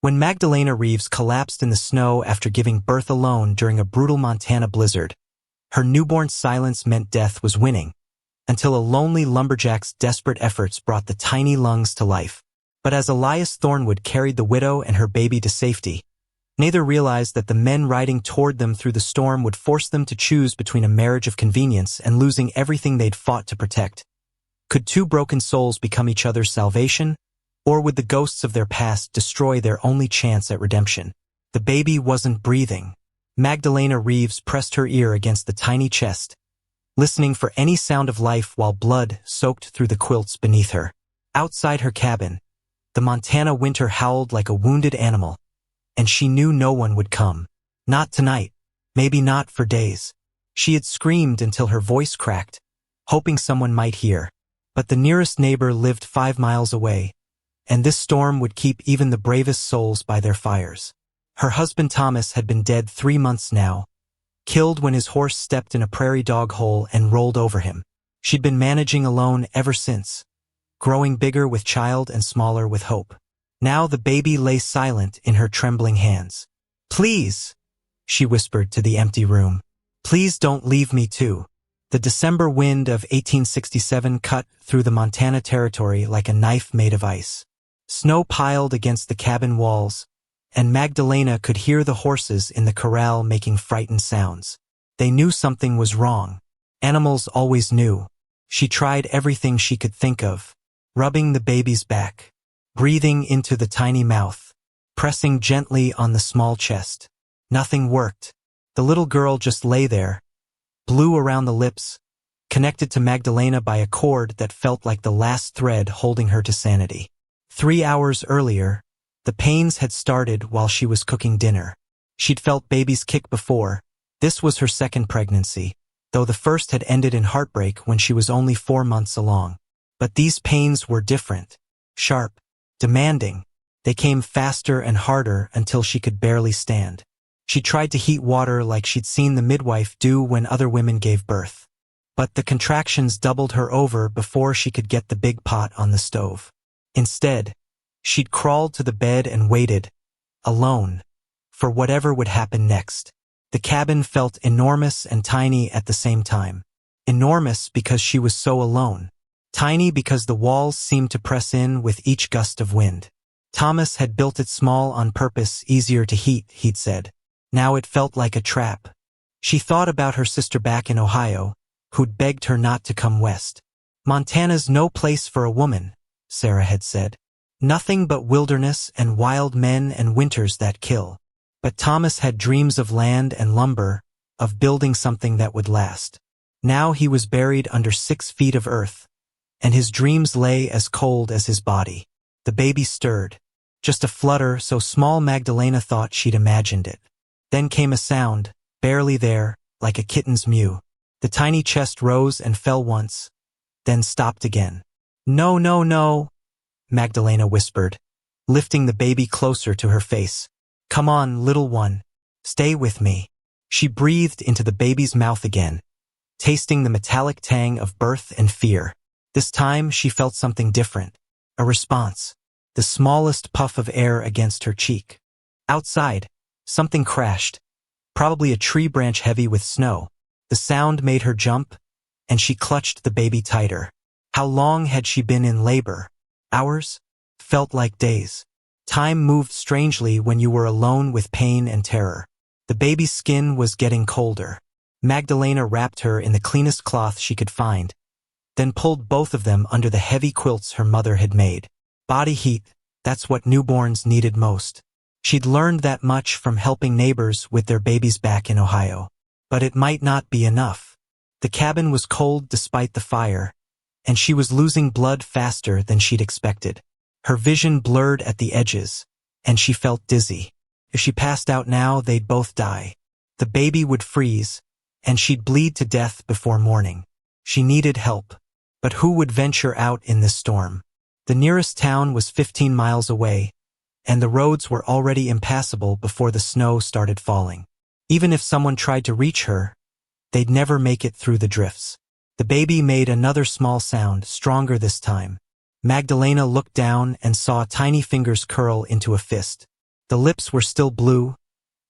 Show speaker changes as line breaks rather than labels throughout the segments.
When Magdalena Reeves collapsed in the snow after giving birth alone during a brutal Montana blizzard, her newborn's silence meant death was winning, until a lonely lumberjack's desperate efforts brought the tiny lungs to life. But as Elias Thornwood carried the widow and her baby to safety, neither realized that the men riding toward them through the storm would force them to choose between a marriage of convenience and losing everything they'd fought to protect. Could two broken souls become each other's salvation? Or would the ghosts of their past destroy their only chance at redemption? The baby wasn't breathing. Magdalena Reeves pressed her ear against the tiny chest, listening for any sound of life while blood soaked through the quilts beneath her. Outside her cabin, the Montana winter howled like a wounded animal, and she knew no one would come. Not tonight, maybe not for days. She had screamed until her voice cracked, hoping someone might hear. But the nearest neighbor lived 5 miles away, and this storm would keep even the bravest souls by their fires. Her husband Thomas had been dead 3 months now, killed when his horse stepped in a prairie dog hole and rolled over him. She'd been managing alone ever since, growing bigger with child and smaller with hope. Now the baby lay silent in her trembling hands. "Please," she whispered to the empty room. "Please don't leave me too." The December wind of 1867 cut through the Montana territory like a knife made of ice. Snow piled against the cabin walls, and Magdalena could hear the horses in the corral making frightened sounds. They knew something was wrong. Animals always knew. She tried everything she could think of, rubbing the baby's back, breathing into the tiny mouth, pressing gently on the small chest. Nothing worked. The little girl just lay there, blue around the lips, connected to Magdalena by a cord that felt like the last thread holding her to sanity. 3 hours earlier, the pains had started while she was cooking dinner. She'd felt babies kick before. This was her second pregnancy, though the first had ended in heartbreak when she was only 4 months along. But these pains were different, sharp, demanding. They came faster and harder until she could barely stand. She tried to heat water like she'd seen the midwife do when other women gave birth. But the contractions doubled her over before she could get the big pot on the stove. Instead, she'd crawled to the bed and waited, alone, for whatever would happen next. The cabin felt enormous and tiny at the same time. Enormous because she was so alone. Tiny because the walls seemed to press in with each gust of wind. Thomas had built it small on purpose, easier to heat, he'd said. Now it felt like a trap. She thought about her sister back in Ohio, who'd begged her not to come west. "Montana's no place for a woman," Sarah had said. "Nothing but wilderness and wild men and winters that kill." But Thomas had dreams of land and lumber, of building something that would last. Now he was buried under 6 feet of earth, and his dreams lay as cold as his body. The baby stirred. Just a flutter so small Magdalena thought she'd imagined it. Then came a sound, barely there, like a kitten's mew. The tiny chest rose and fell once, then stopped again. "No, no, no," Magdalena whispered, lifting the baby closer to her face. "Come on, little one. Stay with me." She breathed into the baby's mouth again, tasting the metallic tang of birth and fear. This time she felt something different. A response. The smallest puff of air against her cheek. Outside, something crashed. Probably a tree branch heavy with snow. The sound made her jump, and she clutched the baby tighter. How long had she been in labor? Hours? Felt like days. Time moved strangely when you were alone with pain and terror. The baby's skin was getting colder. Magdalena wrapped her in the cleanest cloth she could find, then pulled both of them under the heavy quilts her mother had made. Body heat, that's what newborns needed most. She'd learned that much from helping neighbors with their babies back in Ohio. But it might not be enough. The cabin was cold despite the fire, and she was losing blood faster than she'd expected. Her vision blurred at the edges, and she felt dizzy. If she passed out now, they'd both die. The baby would freeze, and she'd bleed to death before morning. She needed help. But who would venture out in this storm? The nearest town was 15 miles away, and the roads were already impassable before the snow started falling. Even if someone tried to reach her, they'd never make it through the drifts. The baby made another small sound, stronger this time. Magdalena looked down and saw tiny fingers curl into a fist. The lips were still blue,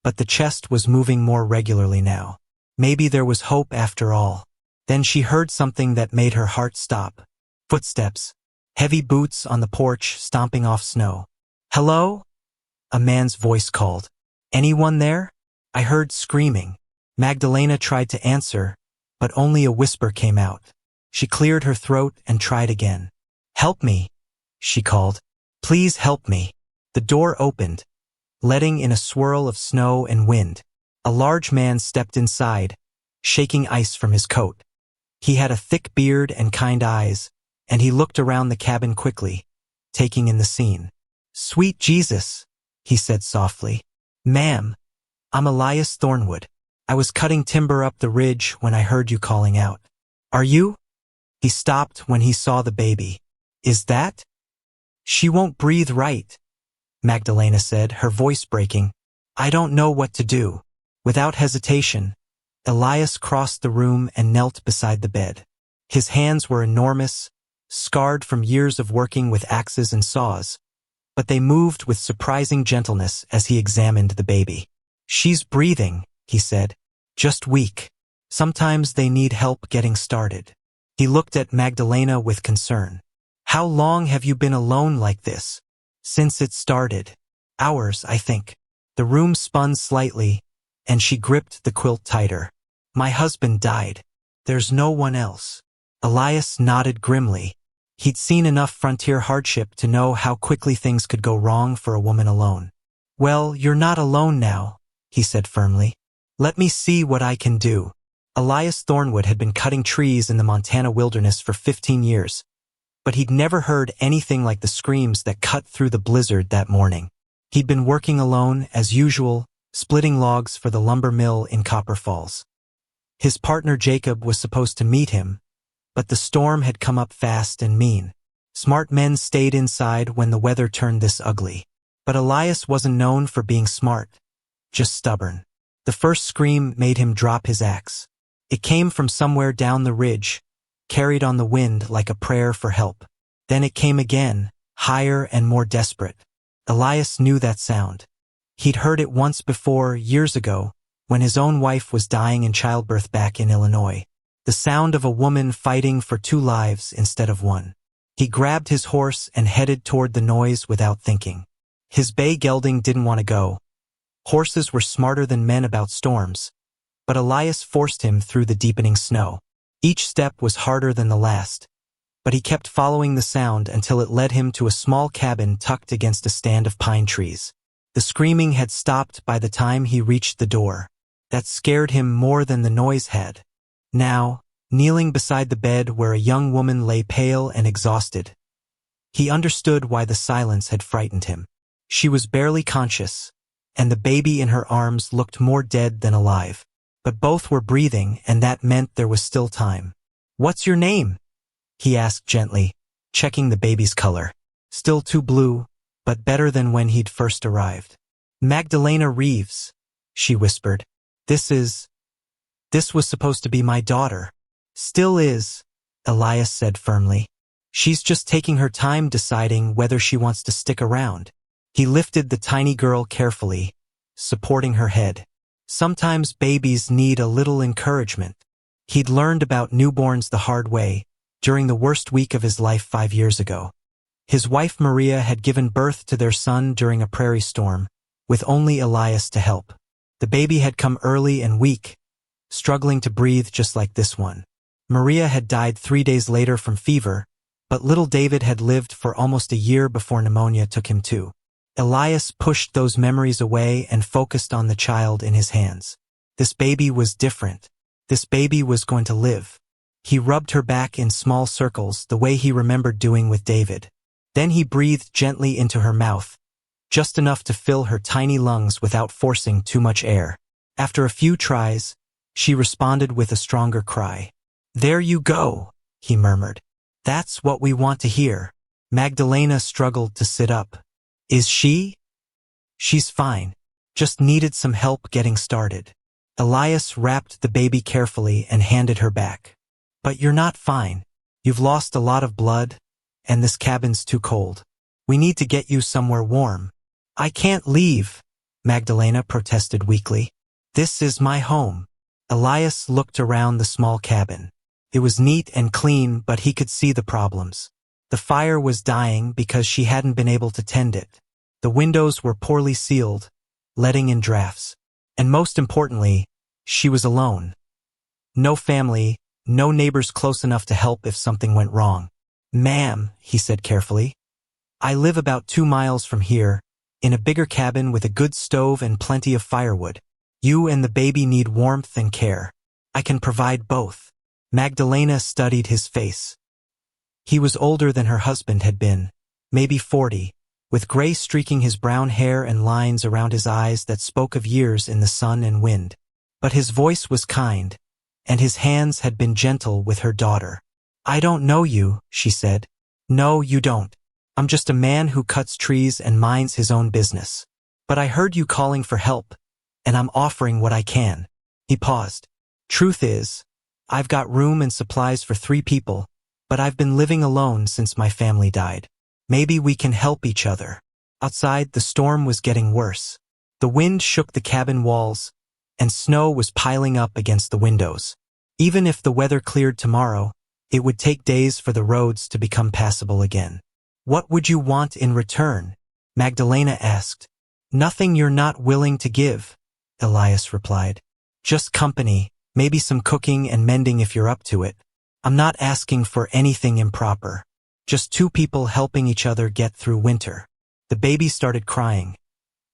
but the chest was moving more regularly now. Maybe there was hope after all. Then she heard something that made her heart stop. Footsteps. Heavy boots on the porch stomping off snow. "Hello?" A man's voice called. "Anyone there?" I heard screaming. Magdalena tried to answer, but only a whisper came out. She cleared her throat and tried again. "Help me," she called. "Please help me." The door opened, letting in a swirl of snow and wind. A large man stepped inside, shaking ice from his coat. He had a thick beard and kind eyes, and he looked around the cabin quickly, taking in the scene. "Sweet Jesus," he said softly. "Ma'am, I'm Elias Thornwood. I was cutting timber up the ridge when I heard you calling out. Are you?" He stopped when he saw the baby. "Is that?" "She won't breathe right," Magdalena said, her voice breaking. "I don't know what to do." Without hesitation, Elias crossed the room and knelt beside the bed. His hands were enormous, scarred from years of working with axes and saws, but they moved with surprising gentleness as he examined the baby. "She's breathing," he said. "Just weak. Sometimes they need help getting started." He looked at Magdalena with concern. "How long have you been alone like this?" "Since it started. Hours, I think." The room spun slightly, and she gripped the quilt tighter. "My husband died. There's no one else." Elias nodded grimly. He'd seen enough frontier hardship to know how quickly things could go wrong for a woman alone. "Well, you're not alone now," he said firmly. "Let me see what I can do." Elias Thornwood had been cutting trees in the Montana wilderness for 15 years, but he'd never heard anything like the screams that cut through the blizzard that morning. He'd been working alone, as usual, splitting logs for the lumber mill in Copper Falls. His partner Jacob was supposed to meet him, but the storm had come up fast and mean. Smart men stayed inside when the weather turned this ugly. But Elias wasn't known for being smart, just stubborn. The first scream made him drop his axe. It came from somewhere down the ridge, carried on the wind like a prayer for help. Then it came again, higher and more desperate. Elias knew that sound. He'd heard it once before, years ago, when his own wife was dying in childbirth back in Illinois. The sound of a woman fighting for 2 lives instead of 1. He grabbed his horse and headed toward the noise without thinking. His bay gelding didn't want to go. Horses were smarter than men about storms, but Elias forced him through the deepening snow. Each step was harder than the last, but he kept following the sound until it led him to a small cabin tucked against a stand of pine trees. The screaming had stopped by the time he reached the door. That scared him more than the noise had. Now, kneeling beside the bed where a young woman lay pale and exhausted, he understood why the silence had frightened him. She was barely conscious, and the baby in her arms looked more dead than alive. But both were breathing, and that meant there was still time. "What's your name?" he asked gently, checking the baby's color. Still too blue, but better than when he'd first arrived. "Magdalena Reeves," she whispered. This was supposed to be my daughter." "Still is," Elias said firmly. "She's just taking her time deciding whether she wants to stick around." He lifted the tiny girl carefully, supporting her head. Sometimes babies need a little encouragement. He'd learned about newborns the hard way, during the worst week of his life 5 years ago. His wife Maria had given birth to their son during a prairie storm, with only Elias to help. The baby had come early and weak, struggling to breathe just like this one. Maria had died 3 days later from fever, but little David had lived for almost a year before pneumonia took him too. Elias pushed those memories away and focused on the child in his hands. This baby was different. This baby was going to live. He rubbed her back in small circles the way he remembered doing with David. Then he breathed gently into her mouth, just enough to fill her tiny lungs without forcing too much air. After a few tries, she responded with a stronger cry. "There you go," he murmured. "That's what we want to hear." Magdalena struggled to sit up. "Is she?" "She's fine. Just needed some help getting started." Elias wrapped the baby carefully and handed her back. "But you're not fine. You've lost a lot of blood, and this cabin's too cold. We need to get you somewhere warm. I can't leave, Magdalena protested weakly. This is my home. Elias looked around the small cabin. It was neat and clean, but he could see the problems. The fire was dying because she hadn't been able to tend it. The windows were poorly sealed, letting in drafts. And most importantly, she was alone. No family, no neighbors close enough to help if something went wrong. Ma'am, he said carefully, I live about 2 miles from here, in a bigger cabin with a good stove and plenty of firewood. You and the baby need warmth and care. I can provide both. Magdalena studied his face. He was older than her husband had been, maybe 40, with gray streaking his brown hair and lines around his eyes that spoke of years in the sun and wind. But his voice was kind, and his hands had been gentle with her daughter. I don't know you, she said. No, you don't. I'm just a man who cuts trees and minds his own business. But I heard you calling for help, and I'm offering what I can. He paused. Truth is, I've got room and supplies for 3 people, but I've been living alone since my family died. Maybe we can help each other. Outside, the storm was getting worse. The wind shook the cabin walls, and snow was piling up against the windows. Even if the weather cleared tomorrow, it would take days for the roads to become passable again. What would you want in return? Magdalena asked. Nothing you're not willing to give, Elias replied. Just company, maybe some cooking and mending if you're up to it. I'm not asking for anything improper. Just 2 people helping each other get through winter. The baby started crying.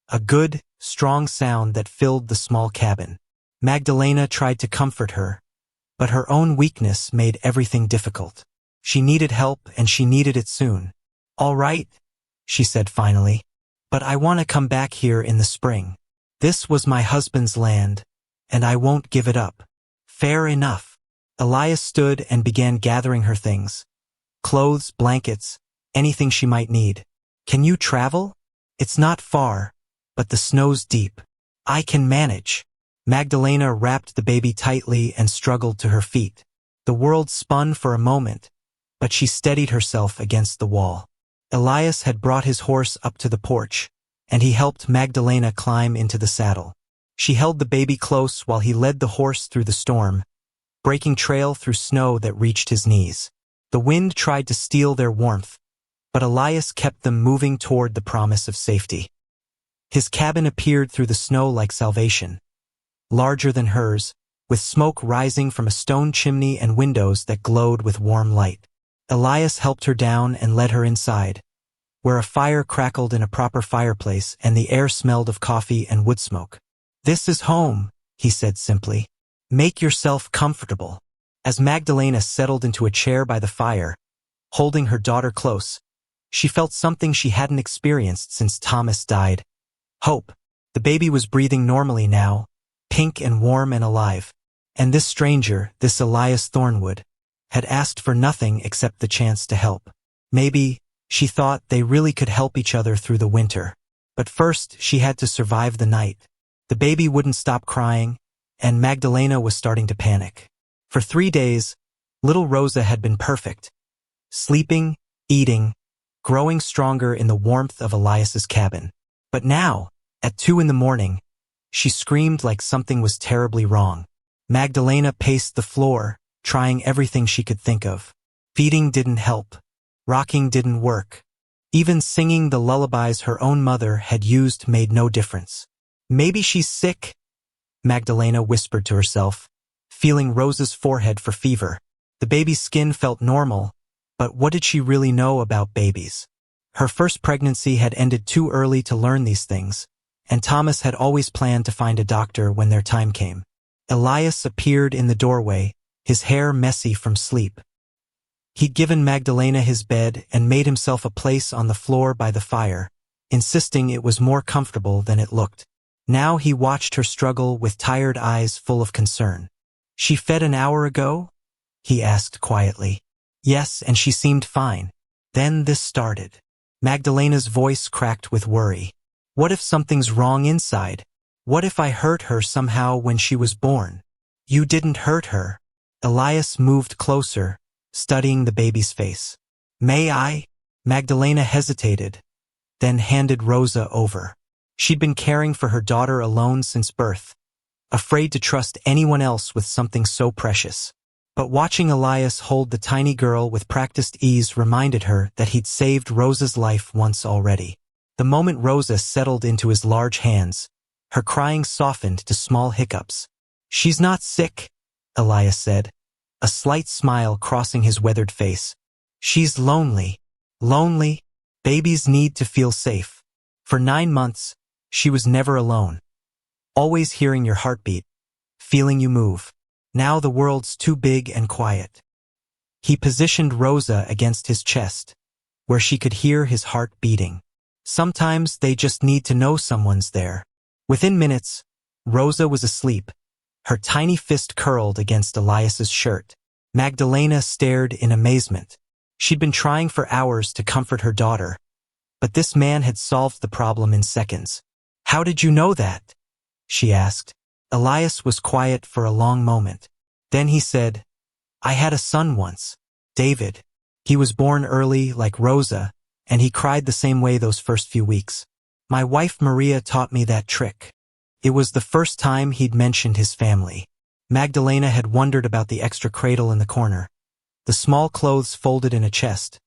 A good, strong sound that filled the small cabin. Magdalena tried to comfort her, but her own weakness made everything difficult. She needed help and she needed it soon. All right, she said finally, but I want to come back here in the spring. This was my husband's land, and I won't give it up. Fair enough. Elias stood and began gathering her things. Clothes, blankets, anything she might need. Can you travel? It's not far, but the snow's deep. I can manage. Magdalena wrapped the baby tightly and struggled to her feet. The world spun for a moment, but she steadied herself against the wall. Elias had brought his horse up to the porch, and he helped Magdalena climb into the saddle. She held the baby close while he led the horse through the storm, breaking trail through snow that reached his knees. The wind tried to steal their warmth, but Elias kept them moving toward the promise of safety. His cabin appeared through the snow like salvation, larger than hers, with smoke rising from a stone chimney and windows that glowed with warm light. Elias helped her down and led her inside, where a fire crackled in a proper fireplace and the air smelled of coffee and wood smoke. This is home, he said simply. Make yourself comfortable. As Magdalena settled into a chair by the fire, holding her daughter close, she felt something she hadn't experienced since Thomas died. Hope. The baby was breathing normally now, pink and warm and alive. And this stranger, this Elias Thornwood, had asked for nothing except the chance to help. Maybe, she thought, they really could help each other through the winter. But first, she had to survive the night. The baby wouldn't stop crying, and Magdalena was starting to panic. For 3 days, little Rosa had been perfect. Sleeping, eating, growing stronger in the warmth of Elias's cabin. But now, at 2 in the morning, she screamed like something was terribly wrong. Magdalena paced the floor, trying everything she could think of. Feeding didn't help. Rocking didn't work. Even singing the lullabies her own mother had used made no difference. Maybe she's sick, Magdalena whispered to herself, feeling Rosa's forehead for fever. The baby's skin felt normal, but what did she really know about babies? Her first pregnancy had ended too early to learn these things, and Thomas had always planned to find a doctor when their time came. Elias appeared in the doorway, his hair messy from sleep. He'd given Magdalena his bed and made himself a place on the floor by the fire, insisting it was more comfortable than it looked. Now he watched her struggle with tired eyes full of concern. She fed an hour ago? He asked quietly. Yes, and she seemed fine. Then this started. Magdalena's voice cracked with worry. What if something's wrong inside? What if I hurt her somehow when she was born? You didn't hurt her. Elias moved closer, studying the baby's face. May I? Magdalena hesitated, then handed Rosa over. She'd been caring for her daughter alone since birth, afraid to trust anyone else with something so precious. But watching Elias hold the tiny girl with practiced ease reminded her that he'd saved Rosa's life once already. The moment Rosa settled into his large hands, her crying softened to small hiccups. "She's not sick," Elias said, a slight smile crossing his weathered face. "She's lonely." Lonely? Babies need to feel safe. For 9 months, she was never alone. Always hearing your heartbeat, feeling you move. Now the world's too big and quiet. He positioned Rosa against his chest, where she could hear his heart beating. Sometimes they just need to know someone's there. Within minutes, Rosa was asleep, her tiny fist curled against Elias's shirt. Magdalena stared in amazement. She'd been trying for hours to comfort her daughter, but this man had solved the problem in seconds. "How did you know that?" she asked. Elias was quiet for a long moment. Then he said, "I had a son once, David. He was born early, like Rosa, and he cried the same way those first few weeks. My wife Maria taught me that trick." It was the first time he'd mentioned his family. Magdalena had wondered about the extra cradle in the corner, the small clothes folded in a chest,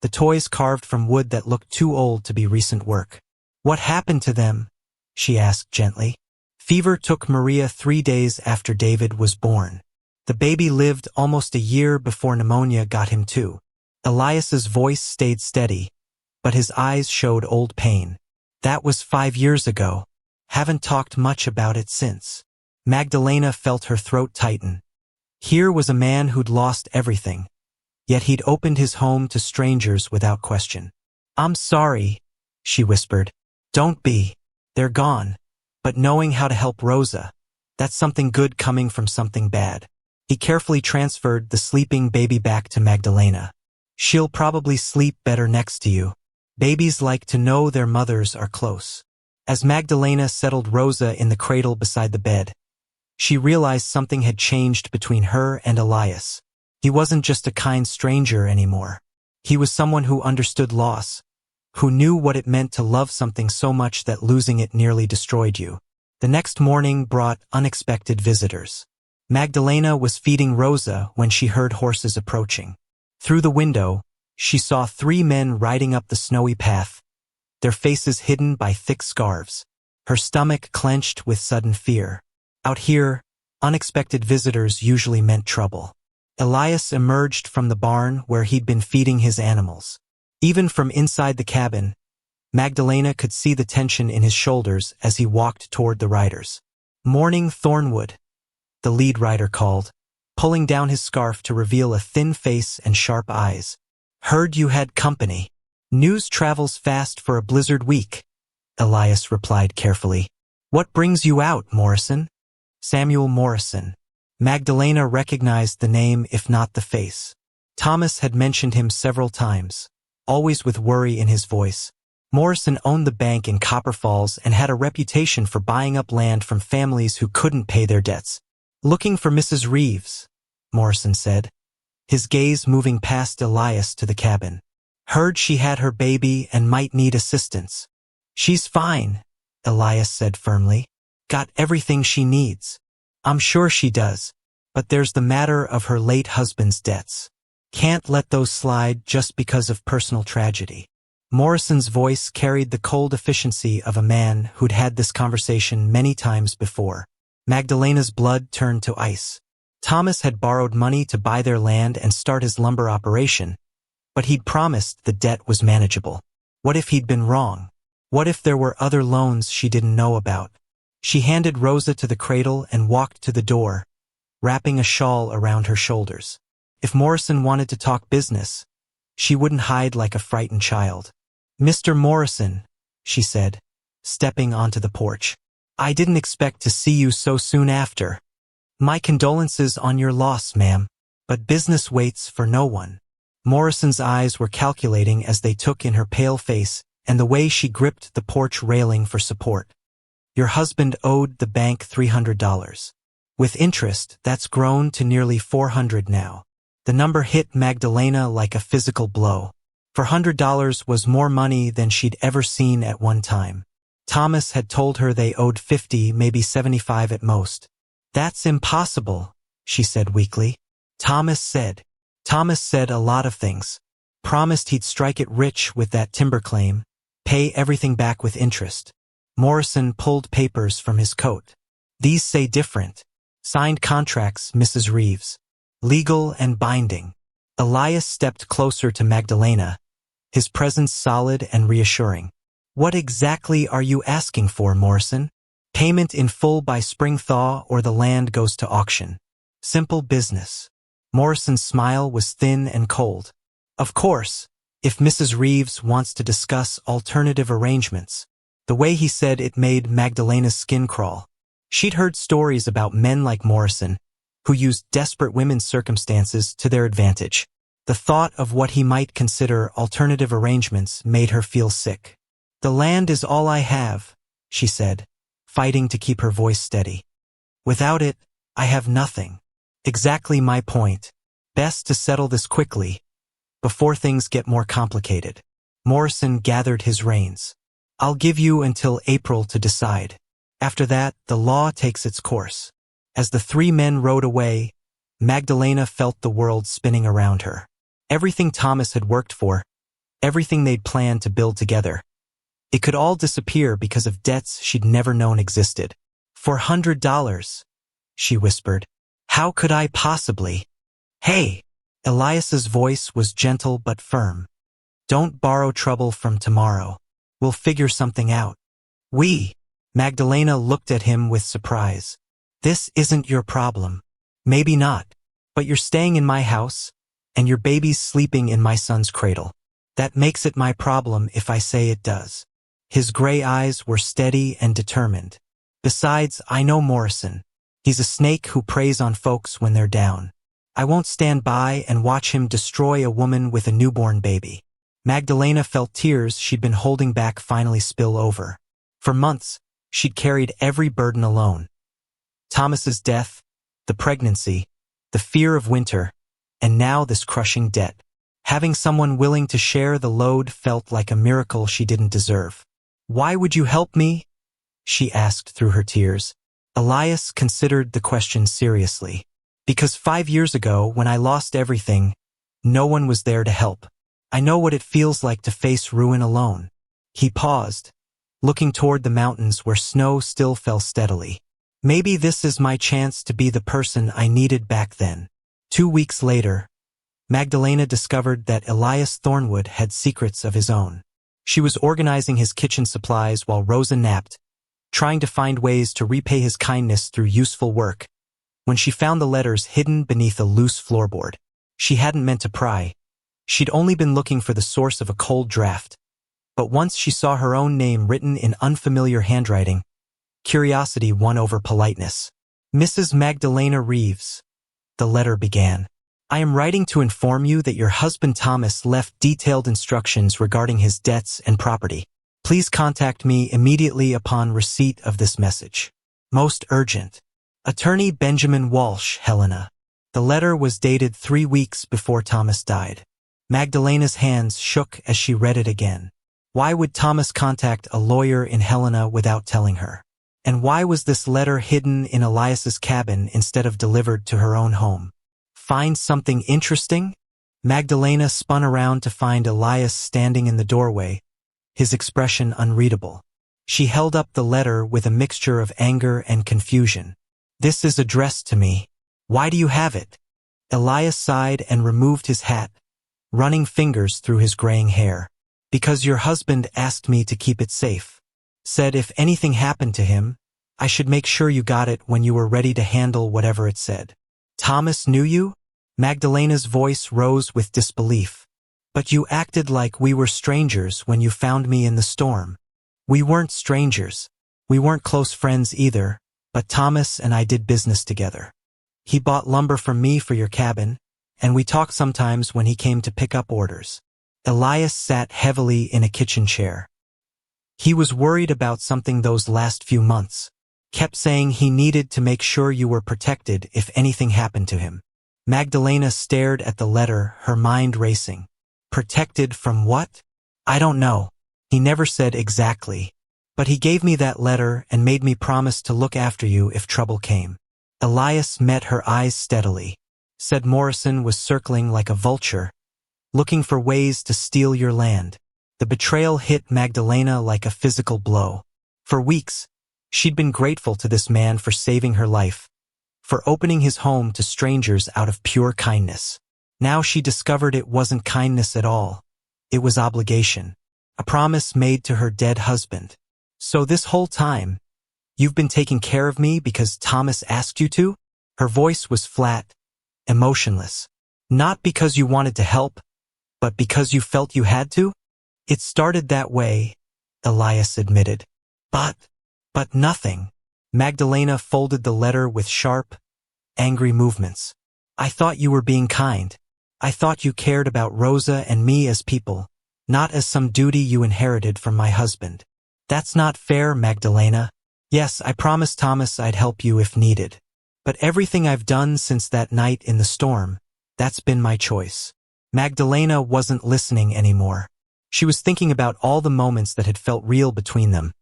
the toys carved from wood that looked too old to be recent work. "What happened to them?" she asked gently. Fever took Maria 3 days after David was born. The baby lived almost a year before pneumonia got him too. Elias's voice stayed steady, but his eyes showed old pain. "That was 5 years ago. Haven't talked much about it since." Magdalena felt her throat tighten. Here was a man who'd lost everything, yet he'd opened his home to strangers without question. "I'm sorry," she whispered. "Don't be. They're gone. But knowing how to help Rosa, that's something good coming from something bad." He carefully transferred the sleeping baby back to Magdalena. "She'll probably sleep better next to you. Babies like to know their mothers are close." As Magdalena settled Rosa in the cradle beside the bed, she realized something had changed between her and Elias. He wasn't just a kind stranger anymore. He was someone who understood loss, who knew what it meant to love something so much that losing it nearly destroyed you. The next morning brought unexpected visitors. Magdalena was feeding Rosa when she heard horses approaching. Through the window, she saw 3 men riding up the snowy path, their faces hidden by thick scarves. Her stomach clenched with sudden fear. Out here, unexpected visitors usually meant trouble. Elias emerged from the barn where he'd been feeding his animals. Even from inside the cabin, Magdalena could see the tension in his shoulders as he walked toward the riders. "Morning, Thornwood," the lead rider called, pulling down his scarf to reveal a thin face and sharp eyes. "Heard you had company." "News travels fast for a blizzard week," Elias replied carefully. "What brings you out, Morrison?" "Samuel Morrison." Magdalena recognized the name if not the face. Thomas had mentioned him several times, always with worry in his voice. Morrison owned the bank in Copper Falls and had a reputation for buying up land from families who couldn't pay their debts. "Looking for Mrs. Reeves," Morrison said, his gaze moving past Elias to the cabin. "Heard she had her baby and might need assistance." "She's fine," Elias said firmly. "Got everything she needs." "I'm sure she does, but there's the matter of her late husband's debts. Can't let those slide just because of personal tragedy." Morrison's voice carried the cold efficiency of a man who'd had this conversation many times before. Magdalena's blood turned to ice. Thomas had borrowed money to buy their land and start his lumber operation, but he'd promised the debt was manageable. What if he'd been wrong? What if there were other loans she didn't know about? She handed Rosa to the cradle and walked to the door, wrapping a shawl around her shoulders. If Morrison wanted to talk business, she wouldn't hide like a frightened child. "Mr. Morrison," she said, stepping onto the porch. "I didn't expect to see you so soon after. My condolences on your loss, ma'am, but business waits for no one." Morrison's eyes were calculating as they took in her pale face and the way she gripped the porch railing for support. "Your husband owed the bank $300. With interest, that's grown to nearly $400 now." The number hit Magdalena like a physical blow. $400 was more money than she'd ever seen at one time. Thomas had told her they owed 50, maybe 75 at most. "That's impossible," she said weakly. Thomas said a lot of things. Promised he'd strike it rich with that timber claim, pay everything back with interest. Morrison pulled papers from his coat. "These say different. Signed contracts, Mrs. Reeves. Legal and binding." Elias stepped closer to Magdalena, his presence solid and reassuring. "What exactly are you asking for, Morrison? Payment in full by spring thaw or the land goes to auction. Simple business." Morrison's smile was thin and cold. "Of course, if Mrs. Reeves wants to discuss alternative arrangements." The way he said it made Magdalena's skin crawl. She'd heard stories about men like Morrison, who used desperate women's circumstances to their advantage. The thought of what he might consider alternative arrangements made her feel sick. "The land is all I have," she said, fighting to keep her voice steady. "Without it, I have nothing." "Exactly my point. Best to settle this quickly, before things get more complicated." Morrison gathered his reins. "I'll give you until April to decide. After that, the law takes its course." As the three men rode away, Magdalena felt the world spinning around her. Everything Thomas had worked for, everything they'd planned to build together, it could all disappear because of debts she'd never known existed. $400, she whispered. "How could I possibly?" "Hey!" Elias's voice was gentle but firm. "Don't borrow trouble from tomorrow. We'll figure something out." "We?" Magdalena looked at him with surprise. "This isn't your problem." "Maybe not, but you're staying in my house, and your baby's sleeping in my son's cradle. That makes it my problem if I say it does." His gray eyes were steady and determined. "Besides, I know Morrison. He's a snake who preys on folks when they're down. I won't stand by and watch him destroy a woman with a newborn baby." Magdalena felt tears she'd been holding back finally spill over. For months, she'd carried every burden alone. Thomas's death, the pregnancy, the fear of winter, and now this crushing debt. Having someone willing to share the load felt like a miracle she didn't deserve. "Why would you help me?" she asked through her tears. Elias considered the question seriously. "Because 5 years ago, when I lost everything, no one was there to help. I know what it feels like to face ruin alone." He paused, looking toward the mountains where snow still fell steadily. "Maybe this is my chance to be the person I needed back then." 2 weeks later, Magdalena discovered that Elias Thornwood had secrets of his own. She was organizing his kitchen supplies while Rosa napped, trying to find ways to repay his kindness through useful work, when she found the letters hidden beneath a loose floorboard. She hadn't meant to pry. She'd only been looking for the source of a cold draft. But once she saw her own name written in unfamiliar handwriting, curiosity won over politeness. "Mrs. Magdalena Reeves," the letter began. "I am writing to inform you that your husband Thomas left detailed instructions regarding his debts and property. Please contact me immediately upon receipt of this message. Most urgent. Attorney Benjamin Walsh, Helena." The letter was dated 3 weeks before Thomas died. Magdalena's hands shook as she read it again. Why would Thomas contact a lawyer in Helena without telling her? And why was this letter hidden in Elias's cabin instead of delivered to her own home? Find something interesting? Magdalena spun around to find Elias standing in the doorway, his expression unreadable. She held up the letter with a mixture of anger and confusion. "This is addressed to me. Why do you have it?" Elias sighed and removed his hat, running fingers through his graying hair. "Because your husband asked me to keep it safe. Said if anything happened to him, I should make sure you got it when you were ready to handle whatever it said." "Thomas knew you?" Magdalena's voice rose with disbelief. "But you acted like we were strangers when you found me in the storm." "We weren't strangers. We weren't close friends either, but Thomas and I did business together. He bought lumber from me for your cabin, and we talked sometimes when he came to pick up orders." Elias sat heavily in a kitchen chair. He was worried about something those last few months. Kept saying he needed to make sure you were protected if anything happened to him. Magdalena stared at the letter, her mind racing. Protected from what? I don't know. He never said exactly. But he gave me that letter and made me promise to look after you if trouble came. Elias met her eyes steadily. Said Morrison was circling like a vulture, looking for ways to steal your land. The betrayal hit Magdalena like a physical blow. For weeks, she'd been grateful to this man for saving her life, for opening his home to strangers out of pure kindness. Now she discovered it wasn't kindness at all. It was obligation. A promise made to her dead husband. So this whole time, you've been taking care of me because Thomas asked you to? Her voice was flat, emotionless. Not because you wanted to help, but because you felt you had to? It started that way, Elias admitted. But nothing. Magdalena folded the letter with sharp, angry movements. I thought you were being kind. I thought you cared about Rosa and me as people, not as some duty you inherited from my husband. That's not fair, Magdalena. Yes, I promised Thomas I'd help you if needed. But everything I've done since that night in the storm, that's been my choice. Magdalena wasn't listening anymore. She was thinking about all the moments that had felt real between them.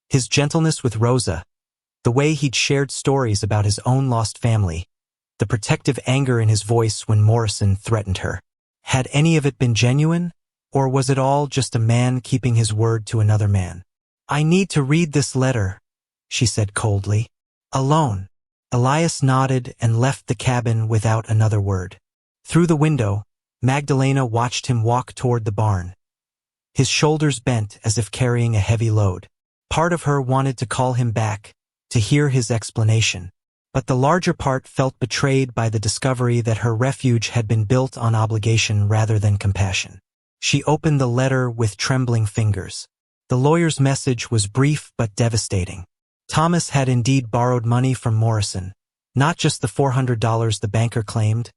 His gentleness with Rosa, the way he'd shared stories about his own lost family, the protective anger in his voice when Morrison threatened her. Had any of it been genuine, or was it all just a man keeping his word to another man? I need to read this letter, she said coldly. Alone. Elias nodded and left the cabin without another word. Through the window, Magdalena watched him walk toward the barn. His shoulders bent as if carrying a heavy load. Part of her wanted to call him back, to hear his explanation. But the larger part felt betrayed by the discovery that her refuge had been built on obligation rather than compassion. She opened the letter with trembling fingers. The lawyer's message was brief but devastating. Thomas had indeed borrowed money from Morrison, not just the $400 the banker claimed,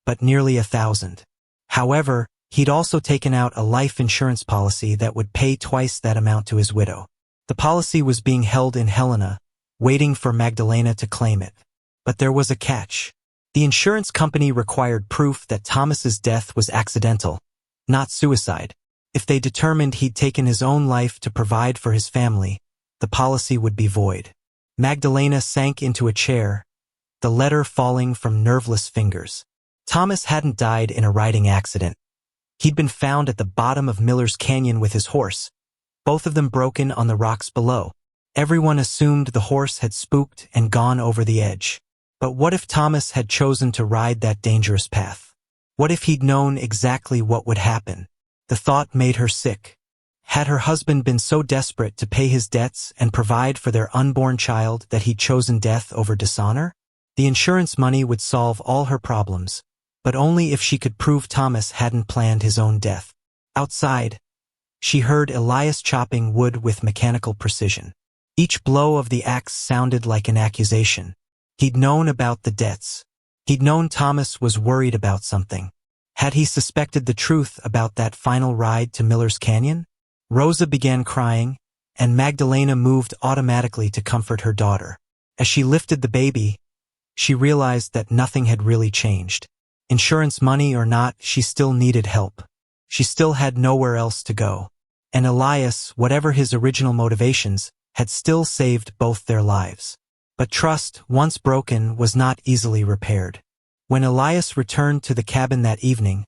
but nearly $1,000. However, he'd also taken out a life insurance policy that would pay twice that amount to his widow. The policy was being held in Helena, waiting for Magdalena to claim it. But there was a catch. The insurance company required proof that Thomas's death was accidental, not suicide. If they determined he'd taken his own life to provide for his family, the policy would be void. Magdalena sank into a chair, the letter falling from nerveless fingers. Thomas hadn't died in a riding accident. He'd been found at the bottom of Miller's Canyon with his horse, both of them broken on the rocks below. Everyone assumed the horse had spooked and gone over the edge. But what if Thomas had chosen to ride that dangerous path? What if he'd known exactly what would happen? The thought made her sick. Had her husband been so desperate to pay his debts and provide for their unborn child that he'd chosen death over dishonor? The insurance money would solve all her problems, but only if she could prove Thomas hadn't planned his own death. Outside, she heard Elias chopping wood with mechanical precision. Each blow of the axe sounded like an accusation. He'd known about the debts. He'd known Thomas was worried about something. Had he suspected the truth about that final ride to Miller's Canyon? Rosa began crying, and Magdalena moved automatically to comfort her daughter. As she lifted the baby, she realized that nothing had really changed. Insurance money or not, she still needed help. She still had nowhere else to go. And Elias, whatever his original motivations, had still saved both their lives. But trust, once broken, was not easily repaired. When Elias returned to the cabin that evening,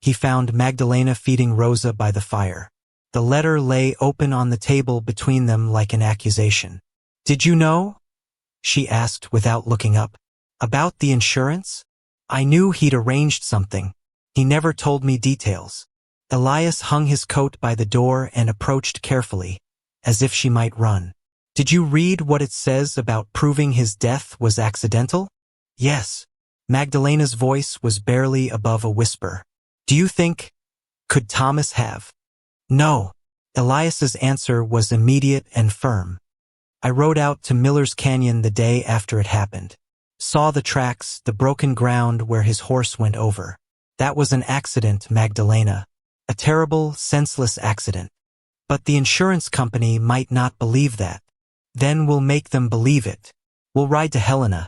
he found Magdalena feeding Rosa by the fire. The letter lay open on the table between them like an accusation. "Did you know?" she asked without looking up. "About the insurance? I knew he'd arranged something. He never told me details." Elias hung his coat by the door and approached carefully, as if she might run. "Did you read what it says about proving his death was accidental?" "Yes." Magdalena's voice was barely above a whisper. "Do you think, could Thomas have?" "No." Elias's answer was immediate and firm. "I rode out to Miller's Canyon the day after it happened. Saw the tracks, the broken ground where his horse went over. That was an accident, Magdalena. A terrible, senseless accident. But the insurance company might not believe that. Then we'll make them believe it. We'll ride to Helena,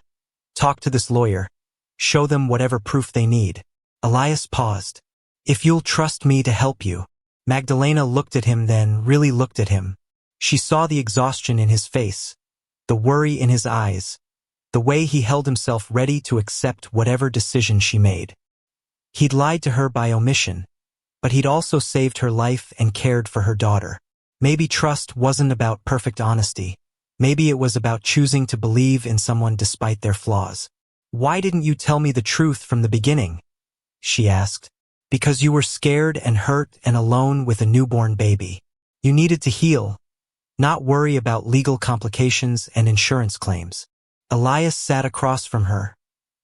talk to this lawyer, show them whatever proof they need." Elias paused. If you'll trust me to help you. Magdalena looked at him, then really looked at him. She saw the exhaustion in his face, the worry in his eyes, the way he held himself ready to accept whatever decision she made. He'd lied to her by omission, but he'd also saved her life and cared for her daughter. Maybe trust wasn't about perfect honesty. Maybe it was about choosing to believe in someone despite their flaws. Why didn't you tell me the truth from the beginning? She asked. Because you were scared and hurt and alone with a newborn baby. You needed to heal, not worry about legal complications and insurance claims. Elias sat across from her,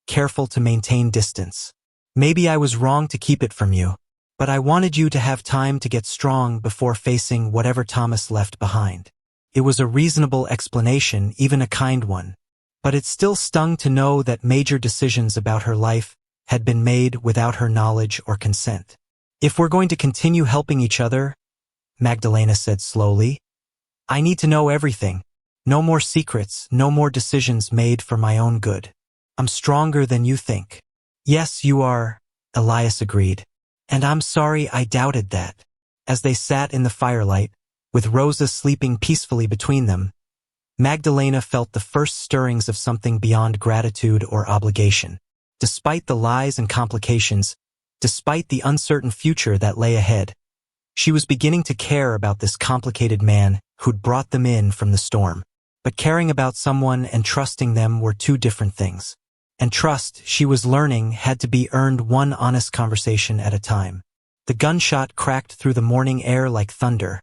careful to maintain distance. Maybe I was wrong to keep it from you, but I wanted you to have time to get strong before facing whatever Thomas left behind. It was a reasonable explanation, even a kind one, but it still stung to know that major decisions about her life had been made without her knowledge or consent. If we're going to continue helping each other, Magdalena said slowly, I need to know everything. No more secrets, no more decisions made for my own good. I'm stronger than you think. Yes, you are, Elias agreed. And I'm sorry I doubted that. As they sat in the firelight, with Rosa sleeping peacefully between them, Magdalena felt the first stirrings of something beyond gratitude or obligation. Despite the lies and complications, despite the uncertain future that lay ahead, she was beginning to care about this complicated man who'd brought them in from the storm. But caring about someone and trusting them were two different things. And trust, she was learning, had to be earned one honest conversation at a time. The gunshot cracked through the morning air like thunder,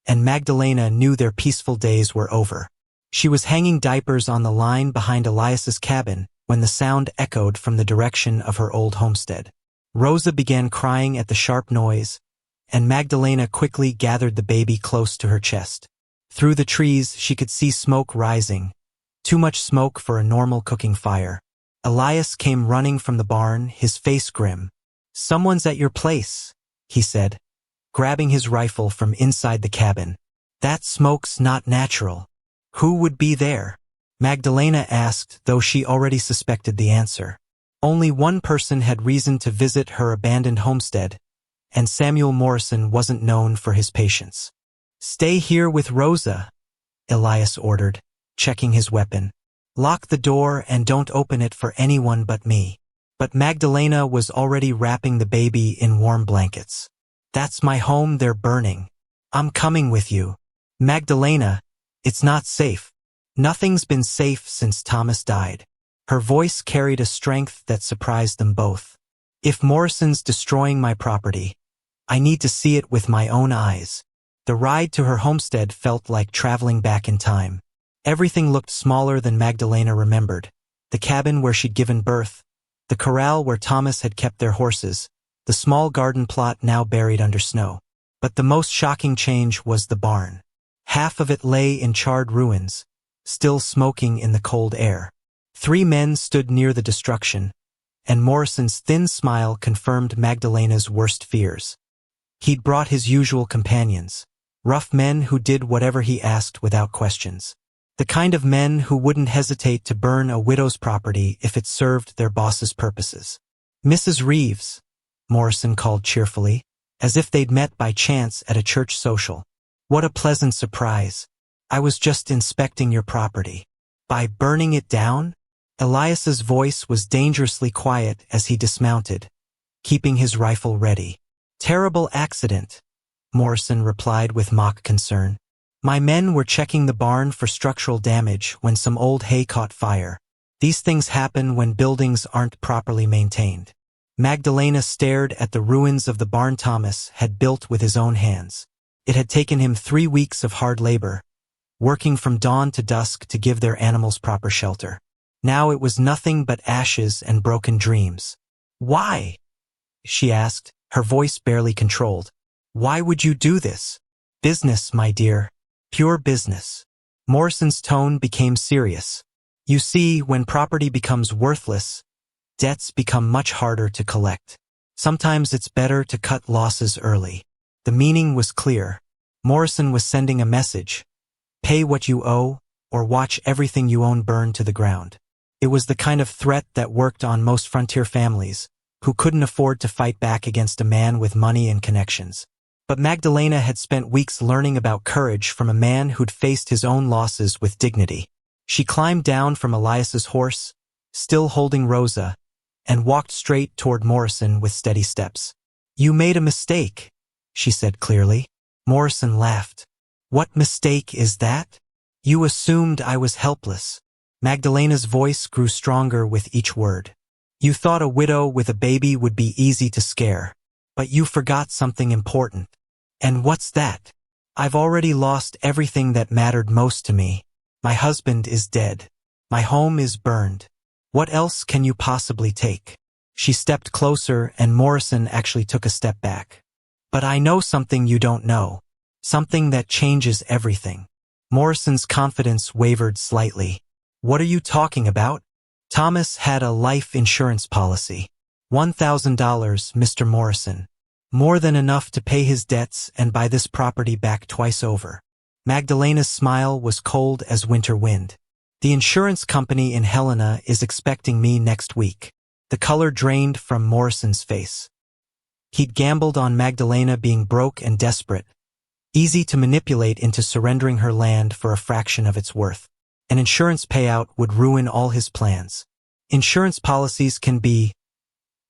and Magdalena knew their peaceful days were over. She was hanging diapers on the line behind Elias's cabin when the sound echoed from the direction of her old homestead. Rosa began crying at the sharp noise, and Magdalena quickly gathered the baby close to her chest. Through the trees, she could see smoke rising, too much smoke for a normal cooking fire. Elias came running from the barn, his face grim. Someone's at your place, he said, grabbing his rifle from inside the cabin. That smoke's not natural. Who would be there? Magdalena asked, though she already suspected the answer. Only one person had reason to visit her abandoned homestead, and Samuel Morrison wasn't known for his patience. Stay here with Rosa, Elias ordered, checking his weapon. Lock the door and don't open it for anyone but me. But Magdalena was already wrapping the baby in warm blankets. That's my home they're burning. I'm coming with you. Magdalena, it's not safe. Nothing's been safe since Thomas died. Her voice carried a strength that surprised them both. If Morrison's destroying my property, I need to see it with my own eyes. The ride to her homestead felt like traveling back in time. Everything looked smaller than Magdalena remembered. The cabin where she'd given birth, the corral where Thomas had kept their horses, the small garden plot now buried under snow. But the most shocking change was the barn. Half of it lay in charred ruins, still smoking in the cold air. 3 men stood near the destruction, and Morrison's thin smile confirmed Magdalena's worst fears. He'd brought his usual companions, rough men who did whatever he asked without questions. The kind of men who wouldn't hesitate to burn a widow's property if it served their boss's purposes. Mrs. Reeves, Morrison called cheerfully, as if they'd met by chance at a church social. What a pleasant surprise. I was just inspecting your property. By burning it down? Elias's voice was dangerously quiet as he dismounted, keeping his rifle ready. Terrible accident, Morrison replied with mock concern. My men were checking the barn for structural damage when some old hay caught fire. These things happen when buildings aren't properly maintained. Magdalena stared at the ruins of the barn Thomas had built with his own hands. It had taken him 3 weeks of hard labor, working from dawn to dusk to give their animals proper shelter. Now it was nothing but ashes and broken dreams. Why? She asked, her voice barely controlled. Why would you do this? Business, my dear. Pure business. Morrison's tone became serious. You see, when property becomes worthless, debts become much harder to collect. Sometimes it's better to cut losses early. The meaning was clear. Morrison was sending a message. Pay what you owe, or watch everything you own burn to the ground. It was the kind of threat that worked on most frontier families, who couldn't afford to fight back against a man with money and connections. But Magdalena had spent weeks learning about courage from a man who'd faced his own losses with dignity. She climbed down from Elias's horse, still holding Rosa, and walked straight toward Morrison with steady steps. "You made a mistake," she said clearly. Morrison laughed. "What mistake is that? You assumed I was helpless." Magdalena's voice grew stronger with each word. "You thought a widow with a baby would be easy to scare. But you forgot something important." "And what's that?" "I've already lost everything that mattered most to me. My husband is dead. My home is burned. What else can you possibly take?" She stepped closer and Morrison actually took a step back. "But I know something you don't know. Something that changes everything." Morrison's confidence wavered slightly. "What are you talking about?" "Thomas had a life insurance policy. $1,000, Mr. Morrison. More than enough to pay his debts and buy this property back twice over." Magdalena's smile was cold as winter wind. "The insurance company in Helena is expecting me next week." The color drained from Morrison's face. He'd gambled on Magdalena being broke and desperate, easy to manipulate into surrendering her land for a fraction of its worth. An insurance payout would ruin all his plans. "Insurance policies can be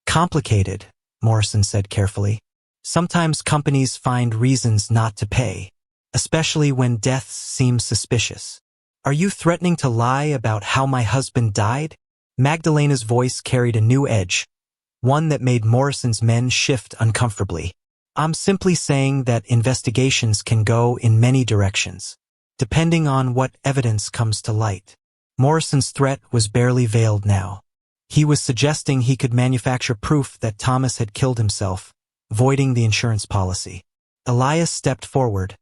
complicated," Morrison said carefully. "Sometimes companies find reasons not to pay, especially when deaths seem suspicious." "Are you threatening to lie about how my husband died?" Magdalena's voice carried a new edge, one that made Morrison's men shift uncomfortably. "I'm simply saying that investigations can go in many directions, depending on what evidence comes to light." Morrison's threat was barely veiled now. He was suggesting he could manufacture proof that Thomas had killed himself, voiding the insurance policy. Elias stepped forward,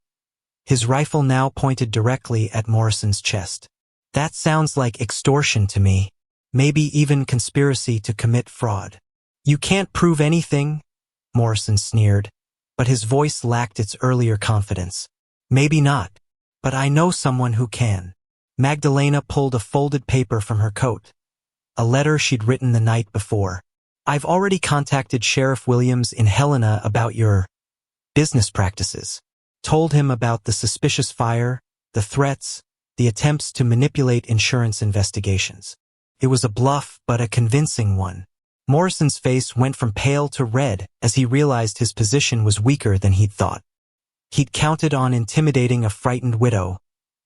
his rifle now pointed directly at Morrison's chest. "That sounds like extortion to me, maybe even conspiracy to commit fraud." "You can't prove anything," Morrison sneered, but his voice lacked its earlier confidence. "Maybe not, but I know someone who can." Magdalena pulled a folded paper from her coat, a letter she'd written the night before. "I've already contacted Sheriff Williams in Helena about your business practices. Told him about the suspicious fire, the threats, the attempts to manipulate insurance investigations. It was a bluff, but a convincing one." Morrison's face went from pale to red as he realized his position was weaker than he'd thought. He'd counted on intimidating a frightened widow,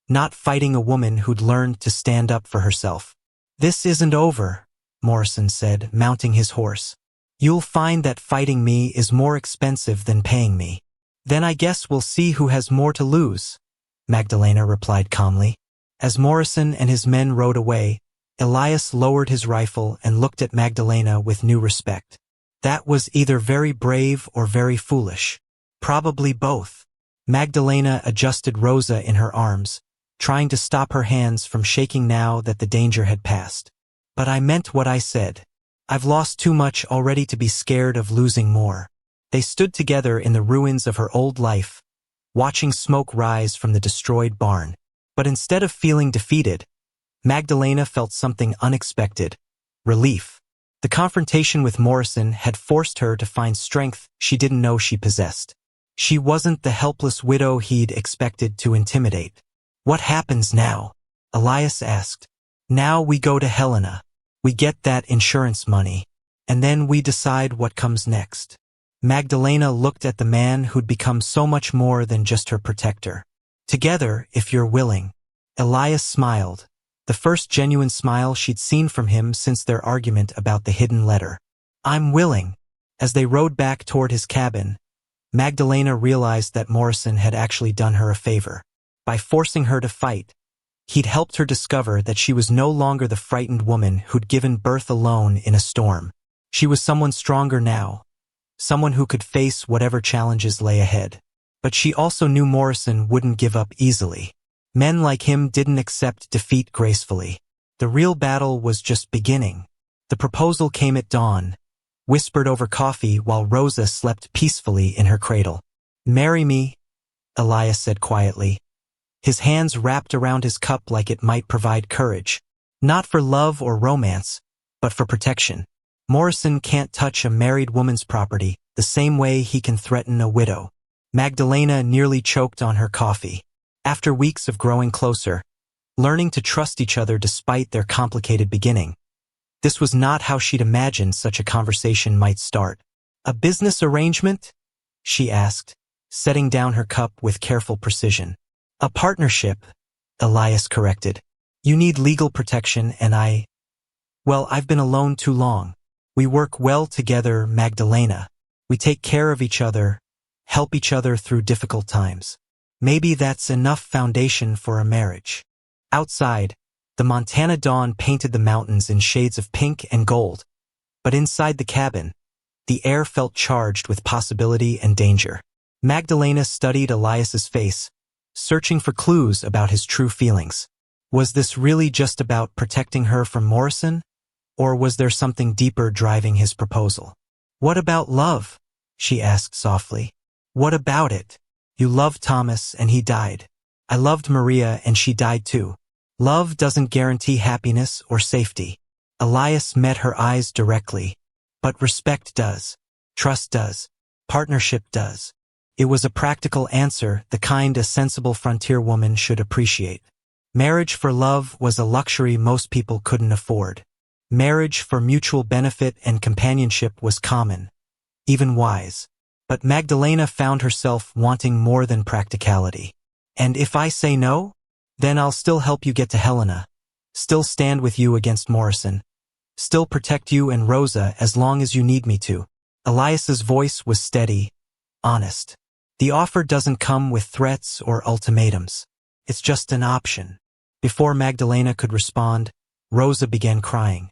not fighting a woman who'd learned to stand up for herself. "This isn't over," Morrison said, mounting his horse. "You'll find that fighting me is more expensive than paying me." "Then I guess we'll see who has more to lose," Magdalena replied calmly. As Morrison and his men rode away, Elias lowered his rifle and looked at Magdalena with new respect. That was either very brave or very foolish. Probably both. Magdalena adjusted Rosa in her arms, trying to stop her hands from shaking now that the danger had passed. "But I meant what I said. I've lost too much already to be scared of losing more." They stood together in the ruins of her old life, watching smoke rise from the destroyed barn. But instead of feeling defeated, Magdalena felt something unexpected: relief. The confrontation with Morrison had forced her to find strength she didn't know she possessed. She wasn't the helpless widow he'd expected to intimidate. "What happens now?" Elias asked. "Now we go to Helena. We get that insurance money. And then we decide what comes next." Magdalena looked at the man who'd become so much more than just her protector. "Together, if you're willing." Elias smiled, the first genuine smile she'd seen from him since their argument about the hidden letter. "I'm willing." As they rode back toward his cabin, Magdalena realized that Morrison had actually done her a favor. By forcing her to fight, he'd helped her discover that she was no longer the frightened woman who'd given birth alone in a storm. She was someone stronger now, someone who could face whatever challenges lay ahead. But she also knew Morrison wouldn't give up easily. Men like him didn't accept defeat gracefully. The real battle was just beginning. The proposal came at dawn, whispered over coffee while Rosa slept peacefully in her cradle. "Marry me," Elias said quietly, his hands wrapped around his cup like it might provide courage. Not for love or romance, but for protection. Morrison can't touch a married woman's property the same way he can threaten a widow. Magdalena nearly choked on her coffee. After weeks of growing closer, learning to trust each other despite their complicated beginning, this was not how she'd imagined such a conversation might start. "A business arrangement?" she asked, setting down her cup with careful precision. "A partnership," Elias corrected. "You need legal protection and well, I've been alone too long. We work well together, Magdalena. We take care of each other, help each other through difficult times. Maybe that's enough foundation for a marriage." Outside, the Montana dawn painted the mountains in shades of pink and gold, but inside the cabin, the air felt charged with possibility and danger. Magdalena studied Elias's face, searching for clues about his true feelings. Was this really just about protecting her from Morrison, or was there something deeper driving his proposal? "What about love?" she asked softly. "What about it? You loved Thomas and he died. I loved Maria and she died too. Love doesn't guarantee happiness or safety." Elias met her eyes directly. "But respect does. Trust does. Partnership does." It was a practical answer, the kind a sensible frontier woman should appreciate. Marriage for love was a luxury most people couldn't afford. Marriage for mutual benefit and companionship was common, even wise. But Magdalena found herself wanting more than practicality. "And if I say no? Then I'll still help you get to Helena, still stand with you against Morrison, still protect you and Rosa as long as you need me to." Elias's voice was steady, honest. "The offer doesn't come with threats or ultimatums. It's just an option." Before Magdalena could respond, Rosa began crying.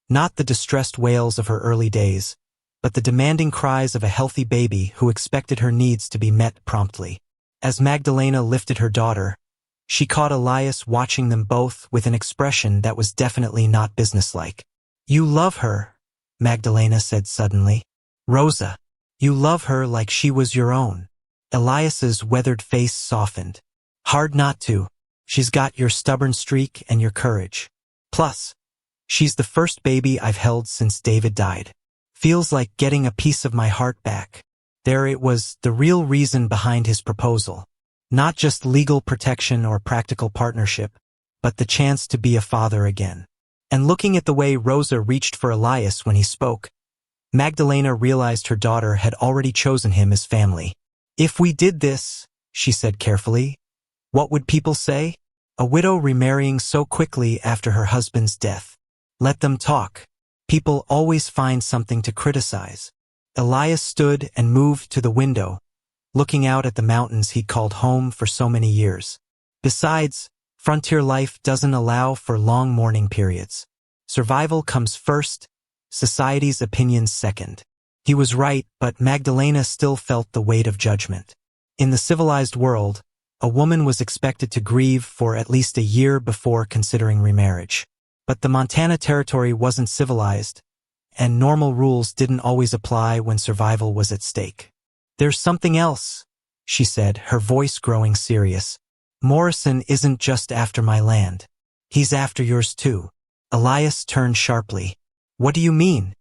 Not the distressed wails of her early days, but the demanding cries of a healthy baby who expected her needs to be met promptly. As Magdalena lifted her daughter, she caught Elias watching them both with an expression that was definitely not businesslike. "You love her," Magdalena said suddenly. "Rosa, you love her like she was your own." Elias's weathered face softened. "Hard not to. She's got your stubborn streak and your courage. Plus, she's the first baby I've held since David died. Feels like getting a piece of my heart back." There it was, the real reason behind his proposal. Not just legal protection or practical partnership, but the chance to be a father again. And looking at the way Rosa reached for Elias when he spoke, Magdalena realized her daughter had already chosen him as family. "If we did this," she said carefully, "what would people say? A widow remarrying so quickly after her husband's death. Let them talk. People always find something to criticize." Elias stood and moved to the window, looking out at the mountains he'd called home for so many years. Besides, frontier life doesn't allow for long mourning periods. Survival comes first, society's opinions second. He was right, but Magdalena still felt the weight of judgment. In the civilized world, a woman was expected to grieve for at least a year before considering remarriage. But the Montana Territory wasn't civilized, and normal rules didn't always apply when survival was at stake. "There's something else," she said, her voice growing serious. "Morrison isn't just after my land. He's after yours too." Elias turned sharply. "What do you mean?"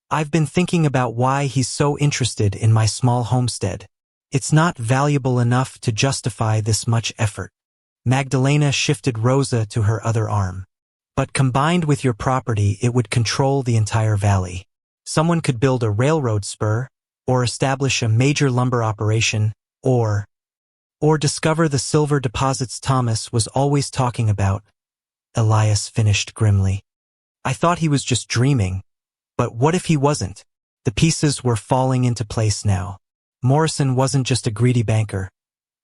"I've been thinking about why he's so interested in my small homestead. It's not valuable enough to justify this much effort." Magdalena shifted Rosa to her other arm. "But combined with your property, it would control the entire valley. Someone could build a railroad spur, or establish a major lumber operation, or discover the silver deposits Thomas was always talking about," Elias finished grimly. "I thought he was just dreaming. But what if he wasn't?" The pieces were falling into place now. Morrison wasn't just a greedy banker.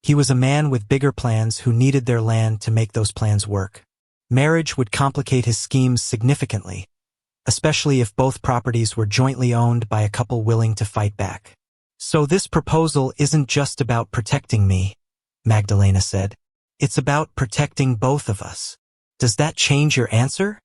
He was a man with bigger plans who needed their land to make those plans work. Marriage would complicate his schemes significantly, especially if both properties were jointly owned by a couple willing to fight back. "So this proposal isn't just about protecting me," Magdalena said. "It's about protecting both of us. Does that change your answer?"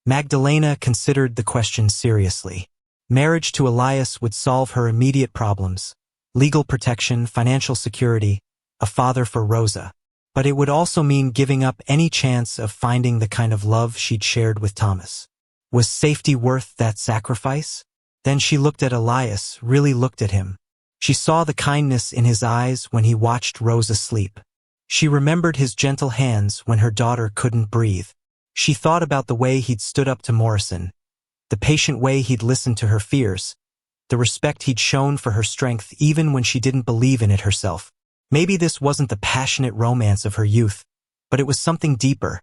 Magdalena considered the question seriously. Marriage to Elias would solve her immediate problems: legal protection, financial security, a father for Rosa. But it would also mean giving up any chance of finding the kind of love she'd shared with Thomas. Was safety worth that sacrifice? Then she looked at Elias, really looked at him. She saw the kindness in his eyes when he watched Rosa sleep. She remembered his gentle hands when her daughter couldn't breathe. She thought about the way he'd stood up to Morrison, the patient way he'd listened to her fears, the respect he'd shown for her strength even when she didn't believe in it herself. Maybe this wasn't the passionate romance of her youth, but it was something deeper,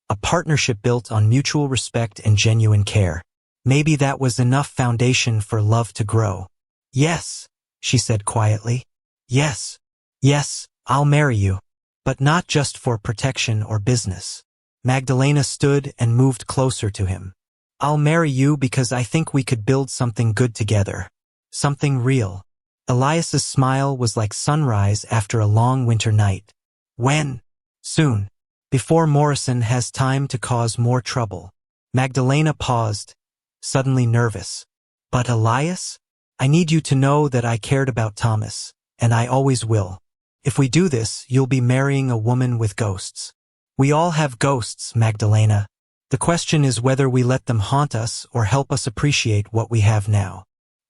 a partnership built on mutual respect and genuine care. Maybe that was enough foundation for love to grow. "Yes," she said quietly. "Yes, yes, I'll marry you. But not just for protection or business." Magdalena stood and moved closer to him. "I'll marry you because I think we could build something good together. Something real." Elias's smile was like sunrise after a long winter night. "When?" "Soon. Before Morrison has time to cause more trouble." Magdalena paused, suddenly nervous. "But Elias, I need you to know that I cared about Thomas, and I always will. If we do this, you'll be marrying a woman with ghosts." "We all have ghosts, Magdalena. The question is whether we let them haunt us or help us appreciate what we have now."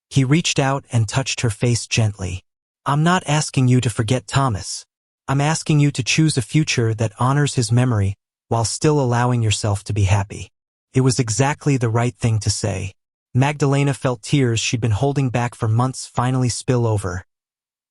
He reached out and touched her face gently. "I'm not asking you to forget Thomas. I'm asking you to choose a future that honors his memory while still allowing yourself to be happy." It was exactly the right thing to say. Magdalena felt tears she'd been holding back for months finally spill over.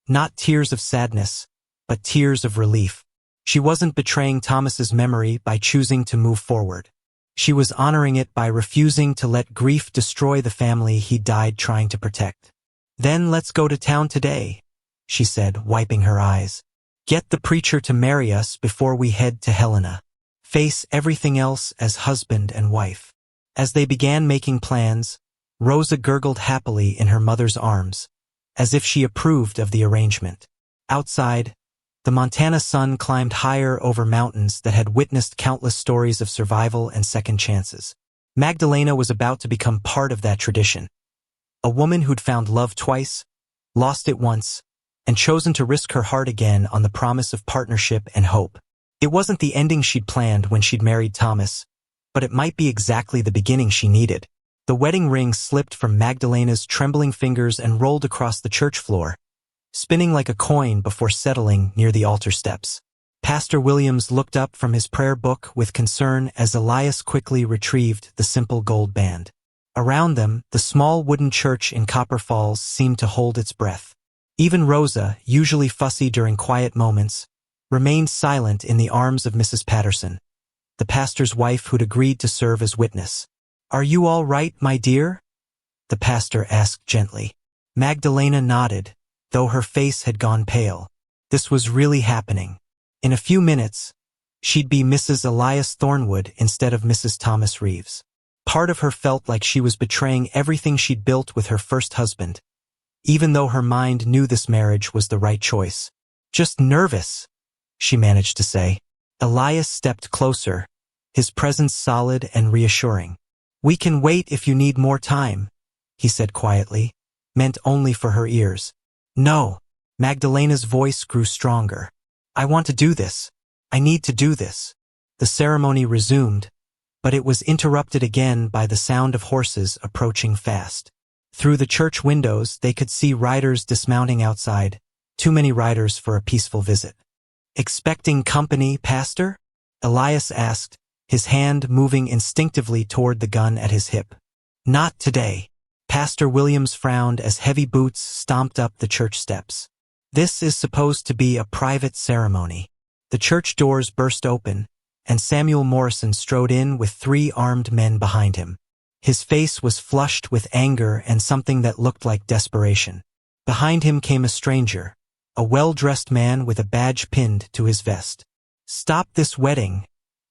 Not tears of sadness, but tears of relief. She wasn't betraying Thomas's memory by choosing to move forward. She was honoring it by refusing to let grief destroy the family he died trying to protect. "Then let's go to town today," she said, wiping her eyes. "Get the preacher to marry us before we head to Helena. Face everything else as husband and wife." As they began making plans, Rosa gurgled happily in her mother's arms, as if she approved of the arrangement. Outside, the Montana sun climbed higher over mountains that had witnessed countless stories of survival and second chances. Magdalena was about to become part of that tradition. A woman who'd found love twice, lost it once, and chosen to risk her heart again on the promise of partnership and hope. It wasn't the ending she'd planned when she'd married Thomas, but it might be exactly the beginning she needed. The wedding ring slipped from Magdalena's trembling fingers and rolled across the church floor, spinning like a coin before settling near the altar steps. Pastor Williams looked up from his prayer book with concern as Elias quickly retrieved the simple gold band. Around them, the small wooden church in Copper Falls seemed to hold its breath. Even Rosa, usually fussy during quiet moments, remained silent in the arms of Mrs. Patterson, the pastor's wife who'd agreed to serve as witness. "Are you all right, my dear?" the pastor asked gently. Magdalena nodded, though her face had gone pale. This was really happening. In a few minutes, she'd be Mrs. Elias Thornwood instead of Mrs. Thomas Reeves. Part of her felt like she was betraying everything she'd built with her first husband, even though her mind knew this marriage was the right choice. "Just nervous," she managed to say. Elias stepped closer, his presence solid and reassuring. "We can wait if you need more time," he said quietly, meant only for her ears. "No." Magdalena's voice grew stronger. "I want to do this. I need to do this." The ceremony resumed, but it was interrupted again by the sound of horses approaching fast. Through the church windows, they could see riders dismounting outside, too many riders for a peaceful visit. "Expecting company, Pastor?" Elias asked, his hand moving instinctively toward the gun at his hip. "Not today." Pastor Williams frowned as heavy boots stomped up the church steps. "This is supposed to be a private ceremony." The church doors burst open, and Samuel Morrison strode in with 3 armed men behind him. His face was flushed with anger and something that looked like desperation. Behind him came a stranger, a well-dressed man with a badge pinned to his vest. "Stop this wedding,"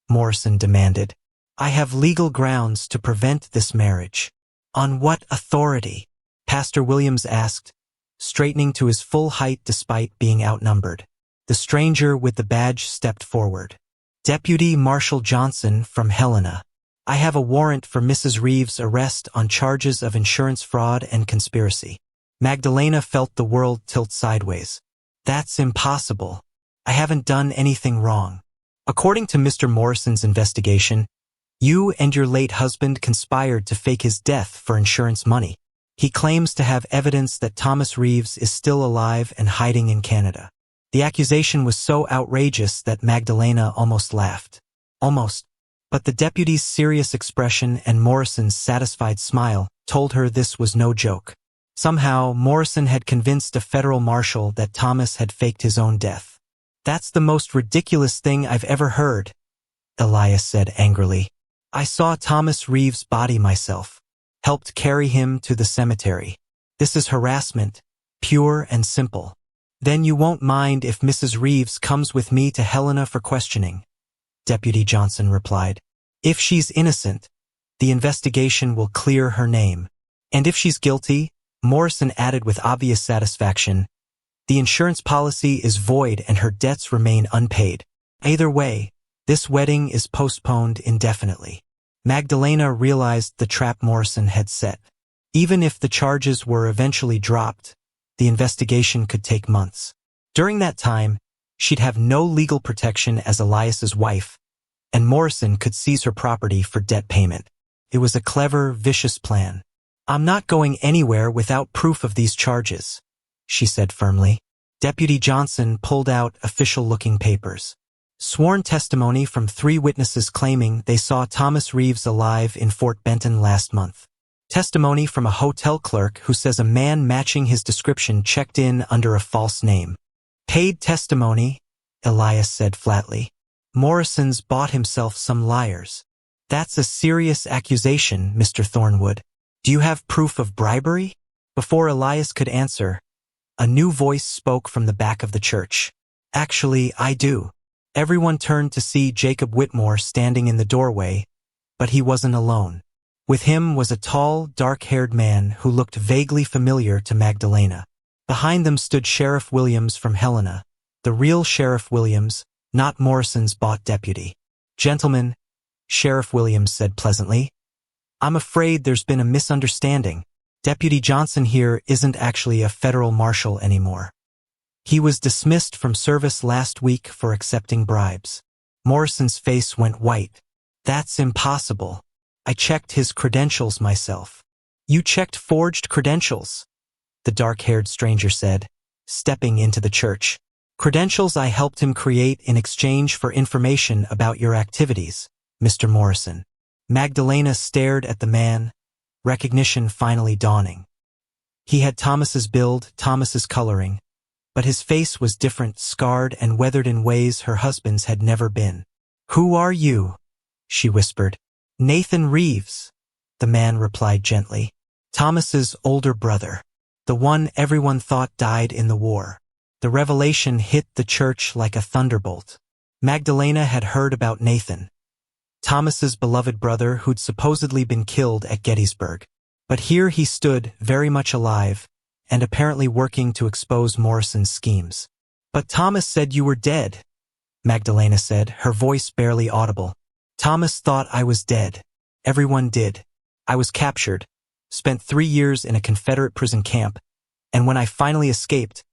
Morrison demanded. "I have legal grounds to prevent this marriage." "On what authority?" Pastor Williams asked, straightening to his full height despite being outnumbered. The stranger with the badge stepped forward. "Deputy Marshal Johnson from Helena. I have a warrant for Mrs. Reeves' arrest on charges of insurance fraud and conspiracy." Magdalena felt the world tilt sideways. "That's impossible. I haven't done anything wrong." According to Mr. Morrison's investigation, You and your late husband conspired to fake his death for insurance money. He claims to have evidence that Thomas Reeves is still alive and hiding in Canada. The accusation was so outrageous that Magdalena almost laughed. Almost. But the deputy's serious expression and Morrison's satisfied smile told her this was no joke. Somehow, Morrison had convinced a federal marshal that Thomas had faked his own death. "That's the most ridiculous thing I've ever heard," Elias said angrily. "I saw Thomas Reeves' body myself. Helped carry him to the cemetery. This is harassment, pure and simple." "Then you won't mind if Mrs. Reeves comes with me to Helena for questioning," Deputy Johnson replied. "If she's innocent, the investigation will clear her name. And if she's guilty," Morrison added with obvious satisfaction, "the insurance policy is void and her debts remain unpaid. Either way, this wedding is postponed indefinitely." Magdalena realized the trap Morrison had set. Even if the charges were eventually dropped, the investigation could take months. During that time, she'd have no legal protection as Elias's wife, and Morrison could seize her property for debt payment. It was a clever, vicious plan. "I'm not going anywhere without proof of these charges," she said firmly. Deputy Johnson pulled out official-looking papers. Sworn testimony from 3 witnesses claiming they saw Thomas Reeves alive in Fort Benton last month. Testimony from a hotel clerk who says a man matching his description checked in under a false name. "Paid testimony," Elias said flatly. "Morrison's bought himself some liars." "That's a serious accusation, Mr. Thornwood. Do you have proof of bribery?" Before Elias could answer, a new voice spoke from the back of the church. "Actually, I do." Everyone turned to see Jacob Whitmore standing in the doorway, but he wasn't alone. With him was a tall, dark-haired man who looked vaguely familiar to Magdalena. Behind them stood Sheriff Williams from Helena, the real Sheriff Williams, not Morrison's bought deputy. "Gentlemen," Sheriff Williams said pleasantly, "I'm afraid there's been a misunderstanding. Deputy Johnson here isn't actually a federal marshal anymore. He was dismissed from service last week for accepting bribes." Morrison's face went white. "That's impossible. I checked his credentials myself." "You checked forged credentials?" the dark-haired stranger said, stepping into the church. "Credentials I helped him create in exchange for information about your activities, Mr. Morrison." Magdalena stared at the man, recognition finally dawning. He had Thomas's build, Thomas's coloring, but his face was different, scarred and weathered in ways her husband's had never been. "Who are you?" she whispered. "Nathan Reeves," the man replied gently. "Thomas's older brother. The one everyone thought died in the war." The revelation hit the church like a thunderbolt. Magdalena had heard about Nathan, Thomas's beloved brother who'd supposedly been killed at Gettysburg. But here he stood, very much alive, and apparently working to expose Morrison's schemes. "But Thomas said you were dead," Magdalena said, her voice barely audible. "Thomas thought I was dead. Everyone did. I was captured, spent 3 years in a Confederate prison camp, and when I finally escaped,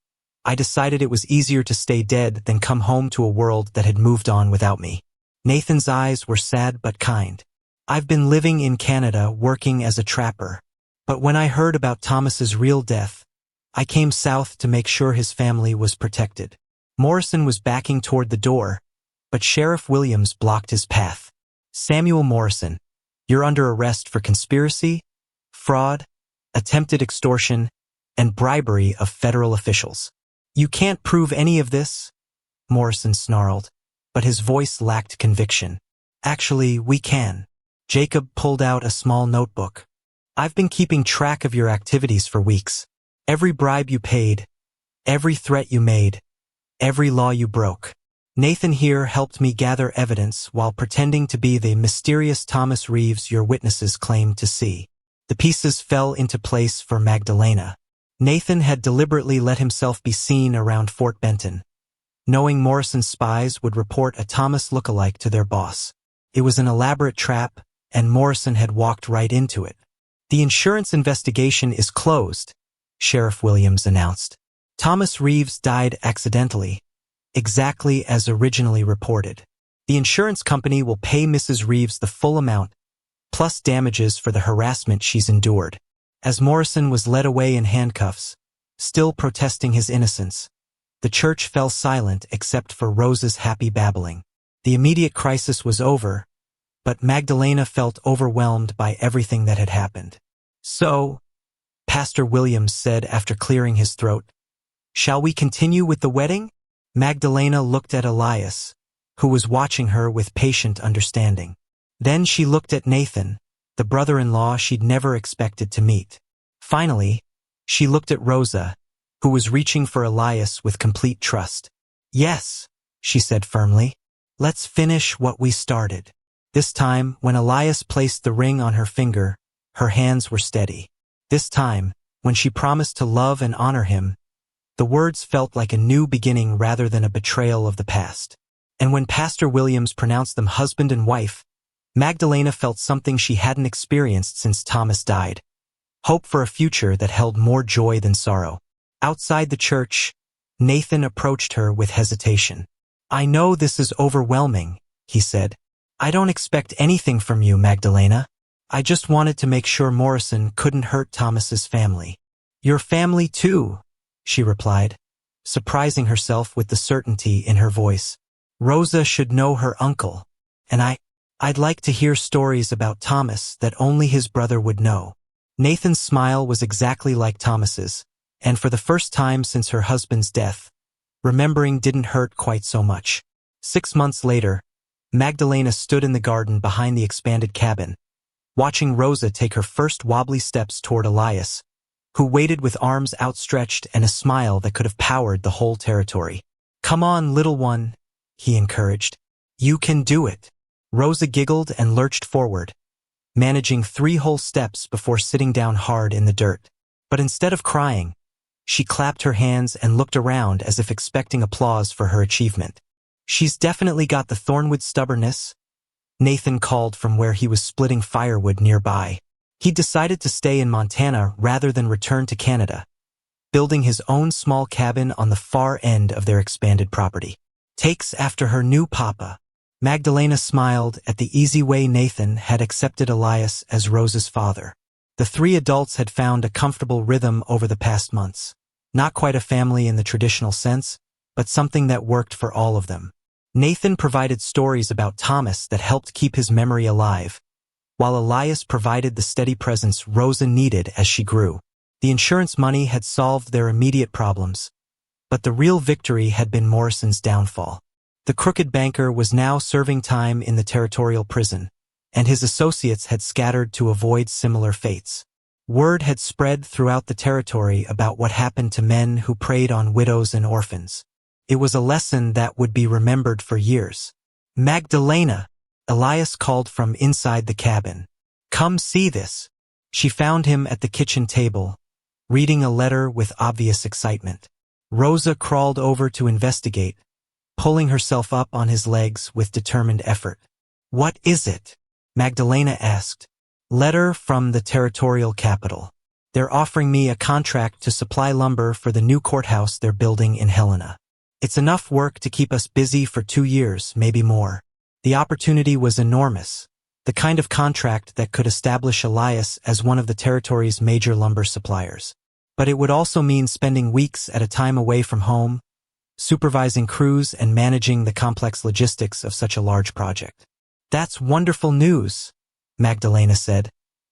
I decided it was easier to stay dead than come home to a world that had moved on without me." Nathan's eyes were sad but kind. "I've been living in Canada working as a trapper, but when I heard about Thomas's real death, I came south to make sure his family was protected." Morrison was backing toward the door, but Sheriff Williams blocked his path. "Samuel Morrison, you're under arrest for conspiracy, fraud, attempted extortion, and bribery of federal officials." "You can't prove any of this," Morrison snarled, but his voice lacked conviction. "Actually, we can." Jacob pulled out a small notebook. "I've been keeping track of your activities for weeks. Every bribe you paid, every threat you made, every law you broke. Nathan here helped me gather evidence while pretending to be the mysterious Thomas Reeves your witnesses claimed to see." The pieces fell into place for Magdalena. Nathan had deliberately let himself be seen around Fort Benton, knowing Morrison's spies would report a Thomas lookalike to their boss. It was an elaborate trap, and Morrison had walked right into it. "The insurance investigation is closed," Sheriff Williams announced. "Thomas Reeves died accidentally, exactly as originally reported." The insurance company will pay Mrs. Reeves the full amount, plus damages for the harassment she's endured. As Morrison was led away in handcuffs, still protesting his innocence, the church fell silent except for Rosa's happy babbling. The immediate crisis was over, but Magdalena felt overwhelmed by everything that had happened. "So," Pastor Williams said after clearing his throat, "shall we continue with the wedding?" Magdalena looked at Elias, who was watching her with patient understanding. Then she looked at Nathan, the brother-in-law she'd never expected to meet. Finally, she looked at Rosa, who was reaching for Elias with complete trust. "Yes," she said firmly. "Let's finish what we started." This time, when Elias placed the ring on her finger, her hands were steady. This time, when she promised to love and honor him, the words felt like a new beginning rather than a betrayal of the past. And when Pastor Williams pronounced them husband and wife, Magdalena felt something she hadn't experienced since Thomas died. Hope for a future that held more joy than sorrow. Outside the church, Nathan approached her with hesitation. "I know this is overwhelming," he said. "I don't expect anything from you, Magdalena. I just wanted to make sure Morrison couldn't hurt Thomas's family." "Your family too," she replied, surprising herself with the certainty in her voice. "Rosa should know her uncle, and I'd like to hear stories about Thomas that only his brother would know." Nathan's smile was exactly like Thomas's, and for the first time since her husband's death, remembering didn't hurt quite so much. 6 months later, Magdalena stood in the garden behind the expanded cabin, watching Rosa take her first wobbly steps toward Elias, who waited with arms outstretched and a smile that could have powered the whole territory. "Come on, little one," he encouraged. "You can do it." Rosa giggled and lurched forward, managing 3 whole steps before sitting down hard in the dirt. But instead of crying, she clapped her hands and looked around as if expecting applause for her achievement. "She's definitely got the Thornwood stubbornness," Nathan called from where he was splitting firewood nearby. He decided to stay in Montana rather than return to Canada, building his own small cabin on the far end of their expanded property. "Takes after her new papa." Magdalena smiled at the easy way Nathan had accepted Elias as Rosa's father. The 3 adults had found a comfortable rhythm over the past months. Not quite a family in the traditional sense, but something that worked for all of them. Nathan provided stories about Thomas that helped keep his memory alive, while Elias provided the steady presence Rosa needed as she grew. The insurance money had solved their immediate problems, but the real victory had been Morrison's downfall. The crooked banker was now serving time in the territorial prison, and his associates had scattered to avoid similar fates. Word had spread throughout the territory about what happened to men who preyed on widows and orphans. It was a lesson that would be remembered for years. "Magdalena," Elias called from inside the cabin. "Come see this." She found him at the kitchen table, reading a letter with obvious excitement. Rosa crawled over to investigate, pulling herself up on his legs with determined effort. "What is it?" Magdalena asked. "Letter from the territorial capital. They're offering me a contract to supply lumber for the new courthouse they're building in Helena. It's enough work to keep us busy for 2 years, maybe more." The opportunity was enormous, the kind of contract that could establish Elias as one of the territory's major lumber suppliers. But it would also mean spending weeks at a time away from home, supervising crews and managing the complex logistics of such a large project. "That's wonderful news," Magdalena said,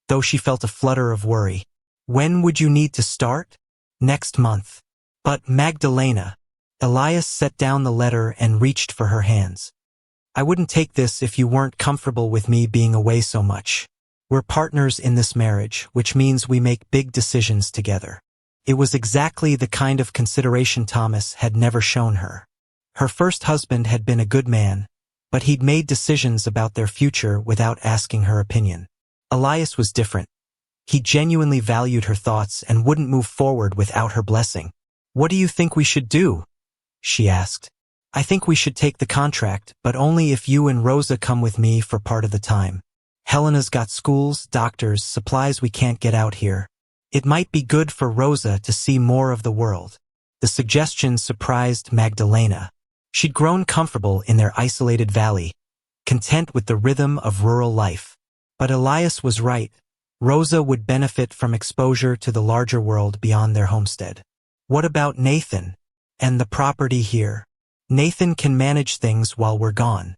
though she felt a flutter of worry. "When would you need to start?" "Next month." "But Magdalena," Elias set down the letter and reached for her hands. "I wouldn't take this if you weren't comfortable with me being away so much. We're partners in this marriage, which means we make big decisions together." It was exactly the kind of consideration Thomas had never shown her. Her first husband had been a good man, but he'd made decisions about their future without asking her opinion. Elias was different. He genuinely valued her thoughts and wouldn't move forward without her blessing. "What do you think we should do?" she asked. "I think we should take the contract, but only if you and Rosa come with me for part of the time. Helena's got schools, doctors, supplies we can't get out here. It might be good for Rosa to see more of the world." The suggestion surprised Magdalena. She'd grown comfortable in their isolated valley, content with the rhythm of rural life. But Elias was right. Rosa would benefit from exposure to the larger world beyond their homestead. What about Nathan and the property here? Nathan can manage things while we're gone.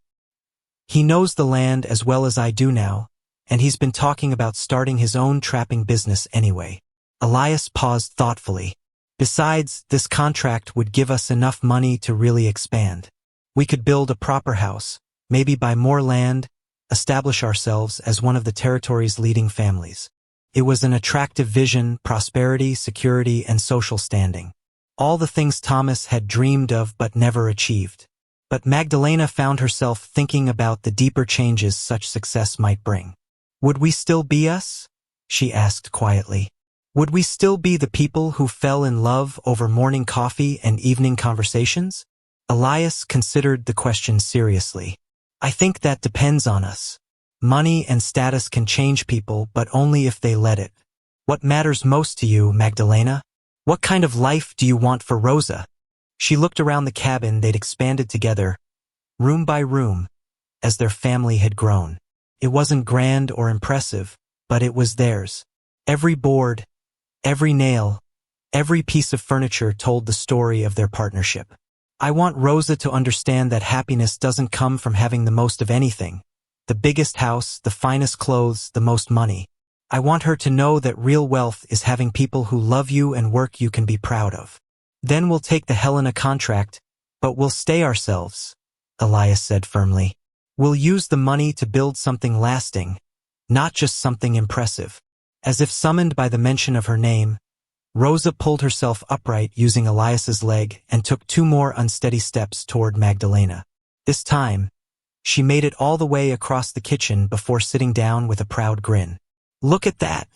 He knows the land as well as I do now, and he's been talking about starting his own trapping business anyway. Elias paused thoughtfully. Besides, this contract would give us enough money to really expand. We could build a proper house, maybe buy more land, establish ourselves as one of the territory's leading families. It was an attractive vision: prosperity, security, and social standing. All the things Thomas had dreamed of but never achieved. But Magdalena found herself thinking about the deeper changes such success might bring. Would we still be us? She asked quietly. Would we still be the people who fell in love over morning coffee and evening conversations? Elias considered the question seriously. I think that depends on us. Money and status can change people, but only if they let it. What matters most to you, Magdalena? What kind of life do you want for Rosa? She looked around the cabin they'd expanded together, room by room, as their family had grown. It wasn't grand or impressive, but it was theirs. Every board, every nail, every piece of furniture told the story of their partnership. I want Rosa to understand that happiness doesn't come from having the most of anything, the biggest house, the finest clothes, the most money. I want her to know that real wealth is having people who love you and work you can be proud of. Then we'll take the Helena contract, but we'll stay ourselves, Elias said firmly. We'll use the money to build something lasting, not just something impressive. As if summoned by the mention of her name, Rosa pulled herself upright using Elias's leg and took 2 more unsteady steps toward Magdalena. This time, she made it all the way across the kitchen before sitting down with a proud grin. Look at that,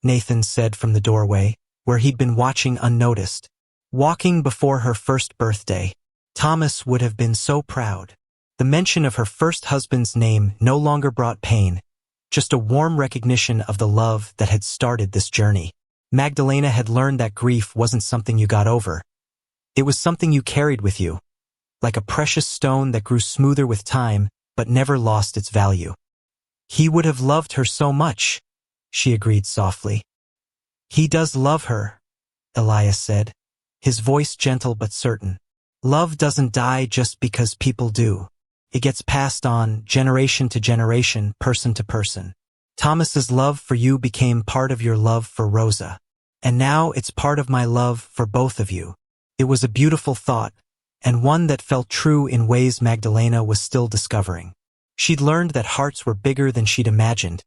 Nathan said from the doorway, where he'd been watching unnoticed. Walking before her first birthday, Thomas would have been so proud. The mention of her first husband's name no longer brought pain, just a warm recognition of the love that had started this journey. Magdalena had learned that grief wasn't something you got over. It was something you carried with you, like a precious stone that grew smoother with time but never lost its value. He would have loved her so much, she agreed softly. He does love her, Elias said, his voice gentle but certain. Love doesn't die just because people do. It gets passed on, generation to generation, person to person. Thomas's love for you became part of your love for Rosa. And now it's part of my love for both of you. It was a beautiful thought, and one that felt true in ways Magdalena was still discovering. She'd learned that hearts were bigger than she'd imagined,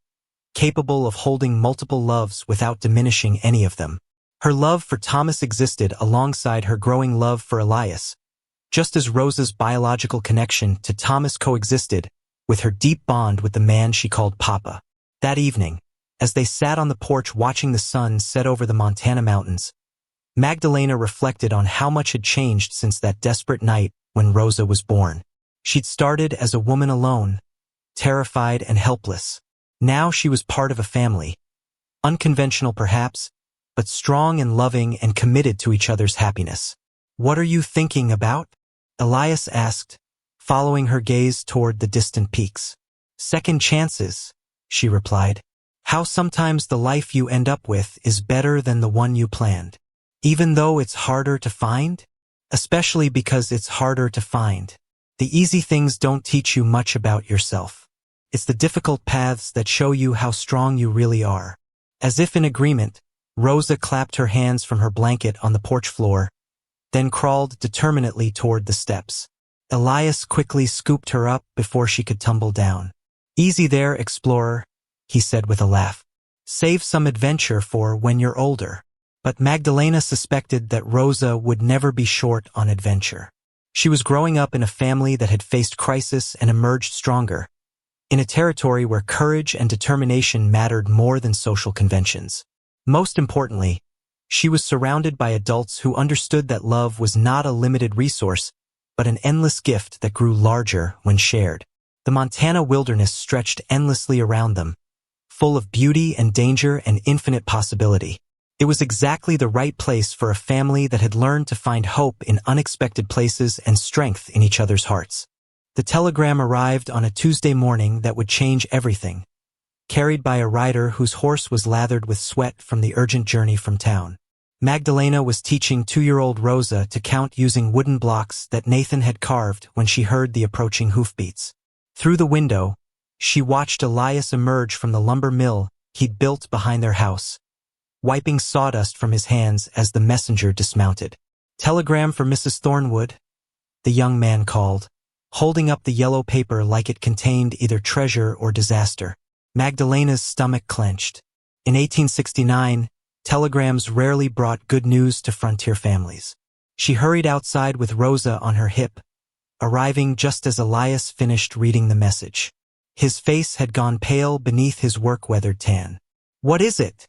capable of holding multiple loves without diminishing any of them. Her love for Thomas existed alongside her growing love for Elias, just as Rosa's biological connection to Thomas coexisted with her deep bond with the man she called Papa. That evening, as they sat on the porch watching the sun set over the Montana mountains, Magdalena reflected on how much had changed since that desperate night when Rosa was born. She'd started as a woman alone, terrified and helpless. Now she was part of a family, unconventional perhaps, but strong and loving and committed to each other's happiness. What are you thinking about? Elias asked, following her gaze toward the distant peaks. Second chances, she replied. How sometimes the life you end up with is better than the one you planned. Even though it's harder to find? Especially because it's harder to find. The easy things don't teach you much about yourself. It's the difficult paths that show you how strong you really are. As if in agreement, Rosa clapped her hands from her blanket on the porch floor, then crawled determinedly toward the steps. Elias quickly scooped her up before she could tumble down. Easy there, explorer, he said with a laugh. Save some adventure for when you're older. But Magdalena suspected that Rosa would never be short on adventure. She was growing up in a family that had faced crisis and emerged stronger, in a territory where courage and determination mattered more than social conventions. Most importantly, she was surrounded by adults who understood that love was not a limited resource, but an endless gift that grew larger when shared. The Montana wilderness stretched endlessly around them, full of beauty and danger and infinite possibility. It was exactly the right place for a family that had learned to find hope in unexpected places and strength in each other's hearts. The telegram arrived on a Tuesday morning that would change everything, carried by a rider whose horse was lathered with sweat from the urgent journey from town. Magdalena was teaching 2-year-old Rosa to count using wooden blocks that Nathan had carved when she heard the approaching hoofbeats. Through the window, she watched Elias emerge from the lumber mill he'd built behind their house, wiping sawdust from his hands as the messenger dismounted. "Telegram for Mrs. Thornwood," the young man called, holding up the yellow paper like it contained either treasure or disaster. Magdalena's stomach clenched. In 1869, telegrams rarely brought good news to frontier families. She hurried outside with Rosa on her hip, arriving just as Elias finished reading the message. His face had gone pale beneath his work-weathered tan. "What is it?"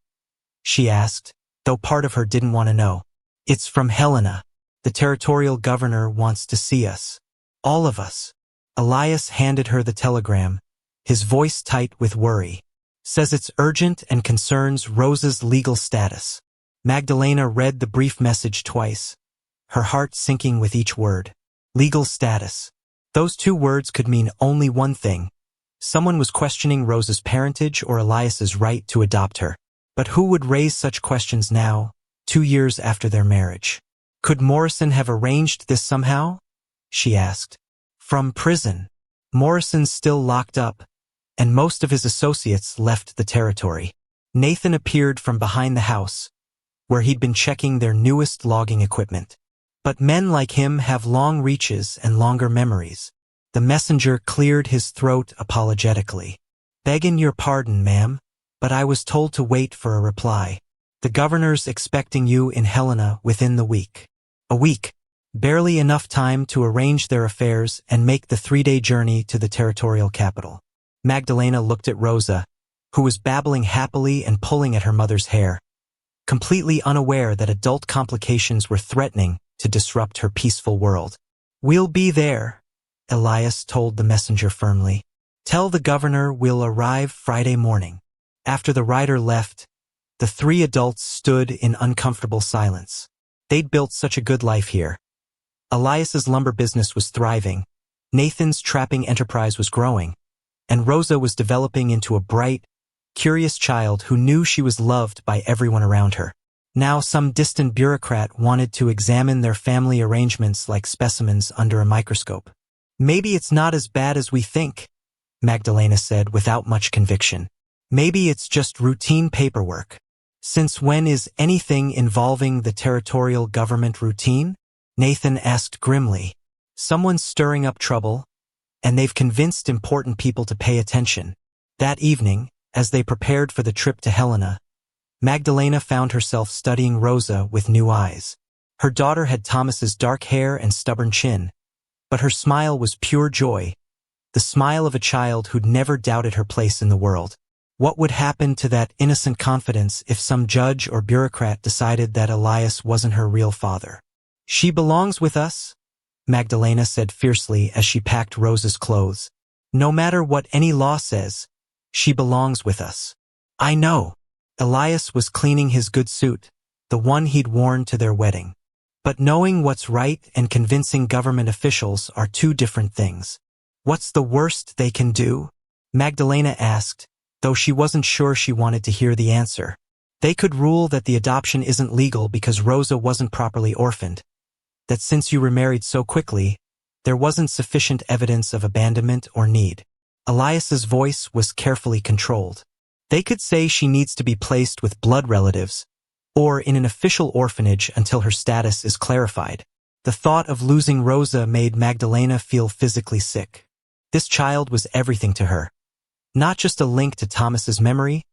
she asked, though part of her didn't want to know. "It's from Helena. The territorial governor wants to see us. All of us." Elias handed her the telegram, his voice tight with worry. "Says it's urgent and concerns Rosa's legal status." Magdalena read the brief message twice, her heart sinking with each word. Legal status. Those 2 words could mean only one thing. Someone was questioning Rosa's parentage or Elias's right to adopt her. But who would raise such questions now, 2 years after their marriage? Could Morrison have arranged this somehow? She asked. From prison. Morrison's still locked up, and most of his associates left the territory. Nathan appeared from behind the house, where he'd been checking their newest logging equipment. But men like him have long reaches and longer memories. The messenger cleared his throat apologetically. "Beggin' your pardon, ma'am, but I was told to wait for a reply. The governor's expecting you in Helena within the week." A week. Barely enough time to arrange their affairs and make the 3-day journey to the territorial capital. Magdalena looked at Rosa, who was babbling happily and pulling at her mother's hair, completely unaware that adult complications were threatening to disrupt her peaceful world. "We'll be there," Elias told the messenger firmly. "Tell the governor we'll arrive Friday morning." After the rider left, the 3 adults stood in uncomfortable silence. They'd built such a good life here. Elias's lumber business was thriving, Nathan's trapping enterprise was growing, and Rosa was developing into a bright, curious child who knew she was loved by everyone around her. Now some distant bureaucrat wanted to examine their family arrangements like specimens under a microscope. "Maybe it's not as bad as we think," Magdalena said without much conviction. "Maybe it's just routine paperwork." "Since when is anything involving the territorial government routine?" Nathan asked grimly. "Someone's stirring up trouble, and they've convinced important people to pay attention." That evening, as they prepared for the trip to Helena, Magdalena found herself studying Rosa with new eyes. Her daughter had Thomas's dark hair and stubborn chin, but her smile was pure joy, the smile of a child who'd never doubted her place in the world. What would happen to that innocent confidence if some judge or bureaucrat decided that Elias wasn't her real father? "She belongs with us," Magdalena said fiercely as she packed Rosa's clothes. "No matter what any law says, she belongs with us." "I know." Elias was cleaning his good suit, the one he'd worn to their wedding. "But knowing what's right and convincing government officials are 2 different things." "What's the worst they can do?" Magdalena asked, though she wasn't sure she wanted to hear the answer. "They could rule that the adoption isn't legal because Rosa wasn't properly orphaned, that since you remarried so quickly, there wasn't sufficient evidence of abandonment or need." Elias's voice was carefully controlled. "They could say she needs to be placed with blood relatives, or in an official orphanage until her status is clarified." The thought of losing Rosa made Magdalena feel physically sick. This child was everything to her. Not just a link to Thomas's memory,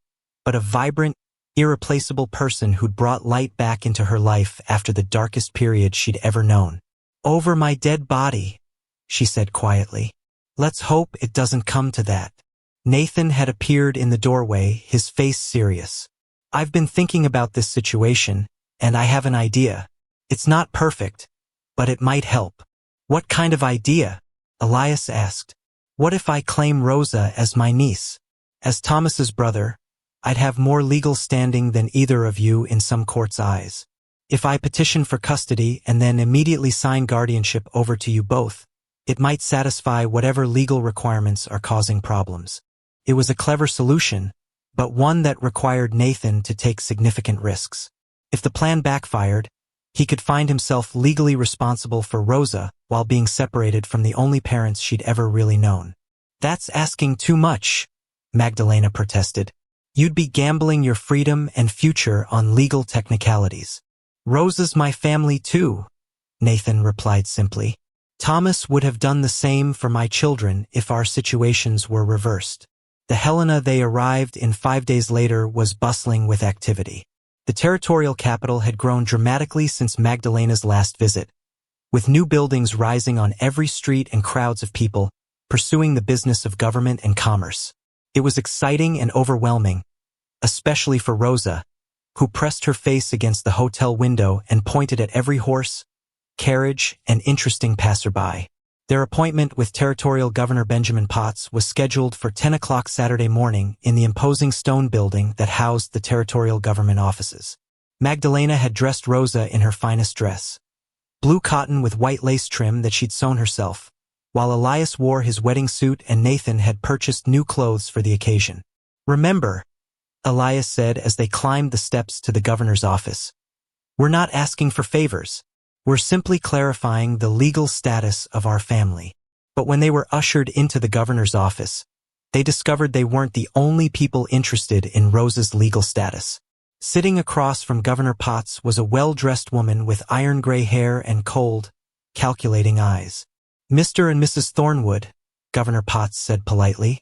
but a vibrant, irreplaceable person who'd brought light back into her life after the darkest period she'd ever known. "Over my dead body," she said quietly. "Let's hope it doesn't come to that." Nathan had appeared in the doorway, his face serious. "I've been thinking about this situation, and I have an idea. It's not perfect, but it might help." "What kind of idea?" Elias asked. "What if I claim Rosa as my niece? As Thomas's brother, I'd have more legal standing than either of you in some court's eyes. If I petition for custody and then immediately sign guardianship over to you both, It might satisfy whatever legal requirements are causing problems. It was a clever solution, but one that required Nathan to take significant risks. If the plan backfired, he could find himself legally responsible for Rosa while being separated from the only parents she'd ever really known. "That's asking too much," Magdalena protested. "You'd be gambling your freedom and future on legal technicalities." "Rosa's my family too," Nathan replied simply. "Thomas would have done the same for my children if our situations were reversed." The Helena they arrived in 5 days later was bustling with activity. The territorial capital had grown dramatically since Magdalena's last visit, with new buildings rising on every street and crowds of people pursuing the business of government and commerce. It was exciting and overwhelming, especially for Rosa, who pressed her face against the hotel window and pointed at every horse, carriage, and interesting passerby. Their appointment with Territorial Governor Benjamin Potts was scheduled for 10 o'clock Saturday morning in the imposing stone building that housed the territorial government offices. Magdalena had dressed Rosa in her finest dress, blue cotton with white lace trim that she'd sewn herself, while Elias wore his wedding suit and Nathan had purchased new clothes for the occasion. "Remember," Elias said as they climbed the steps to the governor's office, "we're not asking for favors. We're simply clarifying the legal status of our family." But when they were ushered into the governor's office, they discovered they weren't the only people interested in Rosa's legal status. Sitting across from Governor Potts was a well-dressed woman with iron gray hair and cold, calculating eyes. "Mr. and Mrs. Thornwood," Governor Potts said politely,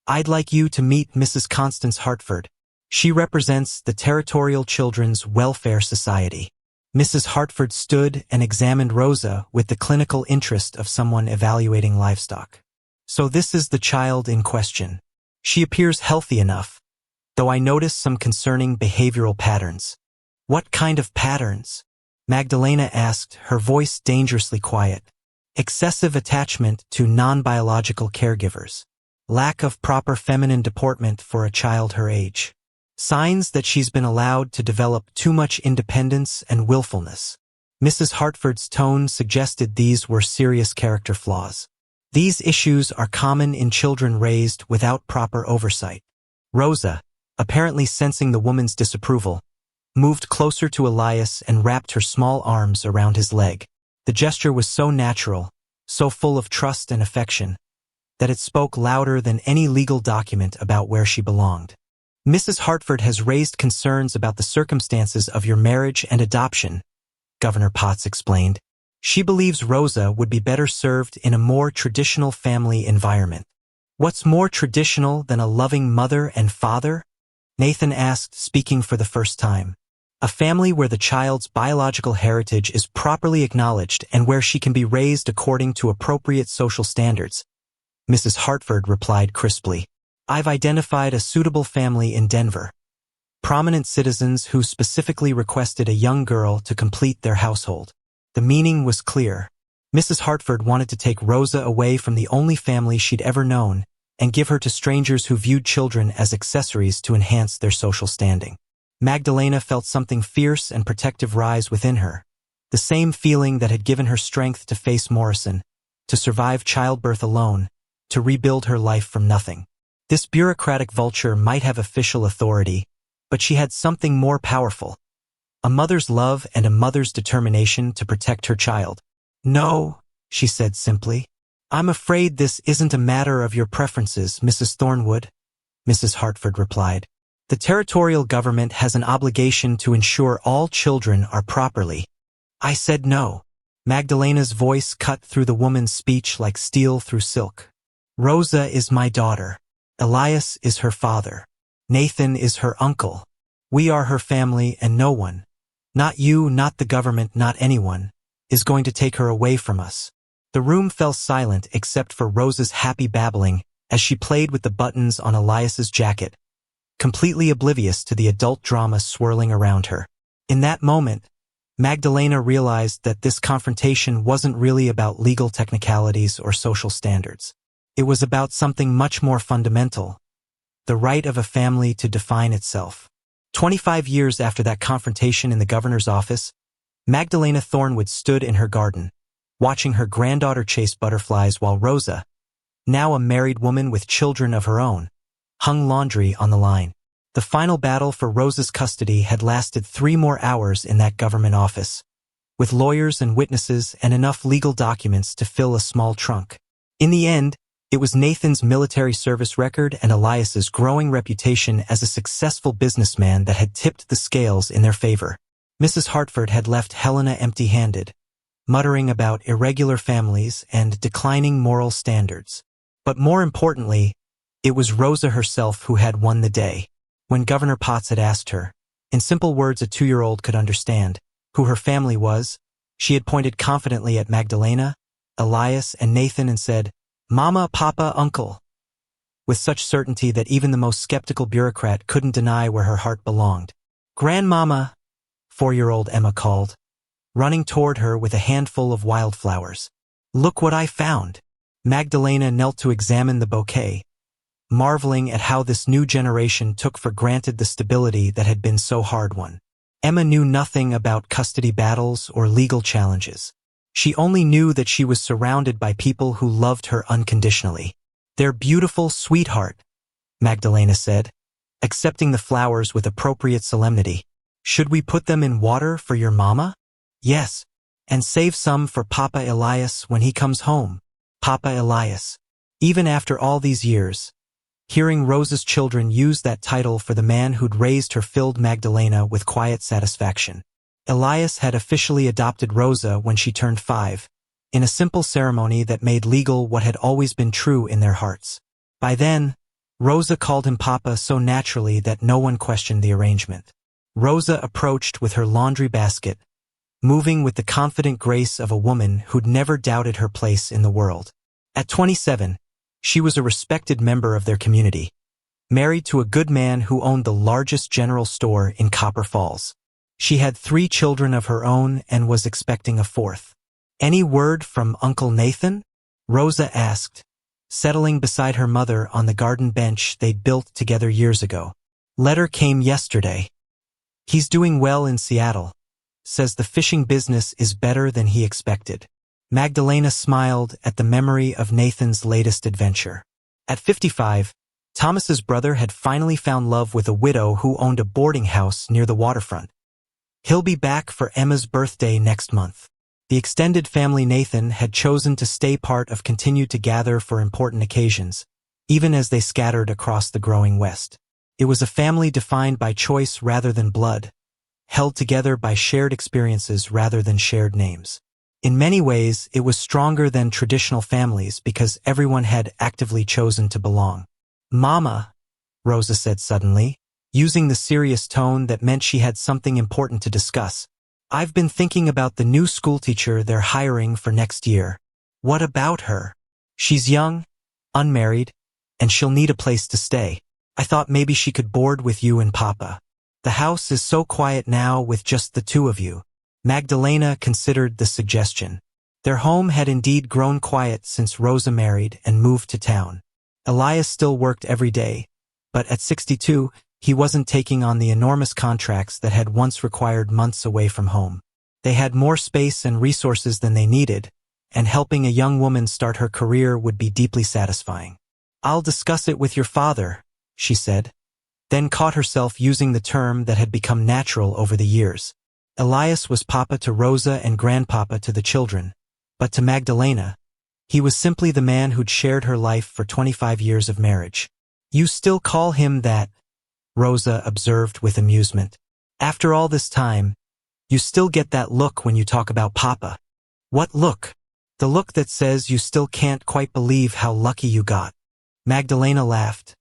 "I'd like you to meet Mrs. Constance Hartford. She represents the Territorial Children's Welfare Society." Mrs. Hartford stood and examined Rosa with the clinical interest of someone evaluating livestock. "So this is the child in question. She appears healthy enough, though I notice some concerning behavioral patterns." "What kind of patterns?" Magdalena asked, her voice dangerously quiet. "Excessive attachment to non-biological caregivers. Lack of proper feminine deportment for a child her age. Signs that she's been allowed to develop too much independence and willfulness." Mrs. Hartford's tone suggested these were serious character flaws. "These issues are common in children raised without proper oversight." Rosa, apparently sensing the woman's disapproval, moved closer to Elias and wrapped her small arms around his leg. The gesture was so natural, so full of trust and affection, that it spoke louder than any legal document about where she belonged. "Mrs. Hartford has raised concerns about the circumstances of your marriage and adoption," Governor Potts explained. "She believes Rosa would be better served in a more traditional family environment." "What's more traditional than a loving mother and father?" Nathan asked, speaking for the first time. "A family where the child's biological heritage is properly acknowledged and where she can be raised according to appropriate social standards," Mrs. Hartford replied crisply. "I've identified a suitable family in Denver. Prominent citizens who specifically requested a young girl to complete their household." The meaning was clear. Mrs. Hartford wanted to take Rosa away from the only family she'd ever known and give her to strangers who viewed children as accessories to enhance their social standing. Magdalena felt something fierce and protective rise within her, the same feeling that had given her strength to face Morrison, to survive childbirth alone, to rebuild her life from nothing. This bureaucratic vulture might have official authority, but she had something more powerful: a mother's love and a mother's determination to protect her child. "No," she said simply. "I'm afraid this isn't a matter of your preferences, Mrs. Thornwood," Mrs. Hartford replied. "The territorial government has an obligation to ensure all children are properly." "I said no." Magdalena's voice cut through the woman's speech like steel through silk. "Rosa is my daughter. Elias is her father. Nathan is her uncle. We are her family, and no one, not you, not the government, not anyone, is going to take her away from us." The room fell silent except for Rosa's happy babbling as she played with the buttons on Elias's jacket, completely oblivious to the adult drama swirling around her. In that moment, Magdalena realized that this confrontation wasn't really about legal technicalities or social standards. It was about something much more fundamental: the right of a family to define itself. 25 years after that confrontation in the governor's office, Magdalena Thornwood stood in her garden, watching her granddaughter chase butterflies while Rosa, now a married woman with children of her own, hung laundry on the line. The final battle for Rosa's custody had lasted 3 more hours in that government office, with lawyers and witnesses and enough legal documents to fill a small trunk. In the end, it was Nathan's military service record and Elias's growing reputation as a successful businessman that had tipped the scales in their favor. Mrs. Hartford had left Helena empty-handed, muttering about irregular families and declining moral standards. But more importantly, it was Rosa herself who had won the day. When Governor Potts had asked her, in simple words a 2-year-old could understand, who her family was, she had pointed confidently at Magdalena, Elias, and Nathan and said, "Mama, Papa, Uncle," with such certainty that even the most skeptical bureaucrat couldn't deny where her heart belonged. "Grandmama," 4-year-old Emma called, running toward her with a handful of wildflowers. "Look what I found." Magdalena knelt to examine the bouquet, marveling at how this new generation took for granted the stability that had been so hard-won. Emma knew nothing about custody battles or legal challenges. She only knew that she was surrounded by people who loved her unconditionally. "They're beautiful, sweetheart," Magdalena said, accepting the flowers with appropriate solemnity. "Should we put them in water for your mama?" "Yes, and save some for Papa Elias when he comes home." Papa Elias. Even after all these years, hearing Rosa's children use that title for the man who'd raised her filled Magdalena with quiet satisfaction. Elias had officially adopted Rosa when she turned 5, in a simple ceremony that made legal what had always been true in their hearts. By then, Rosa called him Papa so naturally that no one questioned the arrangement. Rosa approached with her laundry basket, moving with the confident grace of a woman who'd never doubted her place in the world. At 27, she was a respected member of their community, married to a good man who owned the largest general store in Copper Falls. She had 3 children of her own and was expecting a 4th. "Any word from Uncle Nathan?" Rosa asked, settling beside her mother on the garden bench they'd built together years ago. "Letter came yesterday. He's doing well in Seattle. Says the fishing business is better than he expected." Magdalena smiled at the memory of Nathan's latest adventure. At 55, Thomas's brother had finally found love with a widow who owned a boarding house near the waterfront. He'll be back for Emma's birthday next month. The extended family Nathan had chosen to stay part of continued to gather for important occasions, even as they scattered across the growing West. It was a family defined by choice rather than blood, held together by shared experiences rather than shared names. In many ways, it was stronger than traditional families because everyone had actively chosen to belong. "Mama," Rosa said suddenly, using the serious tone that meant she had something important to discuss. "I've been thinking about the new schoolteacher they're hiring for next year." "What about her?" "She's young, unmarried, and she'll need a place to stay. I thought maybe she could board with you and Papa. The house is so quiet now with just the 2 of you." Magdalena considered the suggestion. Their home had indeed grown quiet since Rosa married and moved to town. Elias still worked every day, but at 62, he wasn't taking on the enormous contracts that had once required months away from home. They had more space and resources than they needed, and helping a young woman start her career would be deeply satisfying. "I'll discuss it with your father," she said, then caught herself using the term that had become natural over the years. Elias was Papa to Rosa and Grandpapa to the children, but to Magdalena, he was simply the man who'd shared her life for 25 years of marriage. "You still call him that?" Rosa observed with amusement. "After all this time, you still get that look when you talk about Papa." "What look?" "The look that says you still can't quite believe how lucky you got." Magdalena laughed,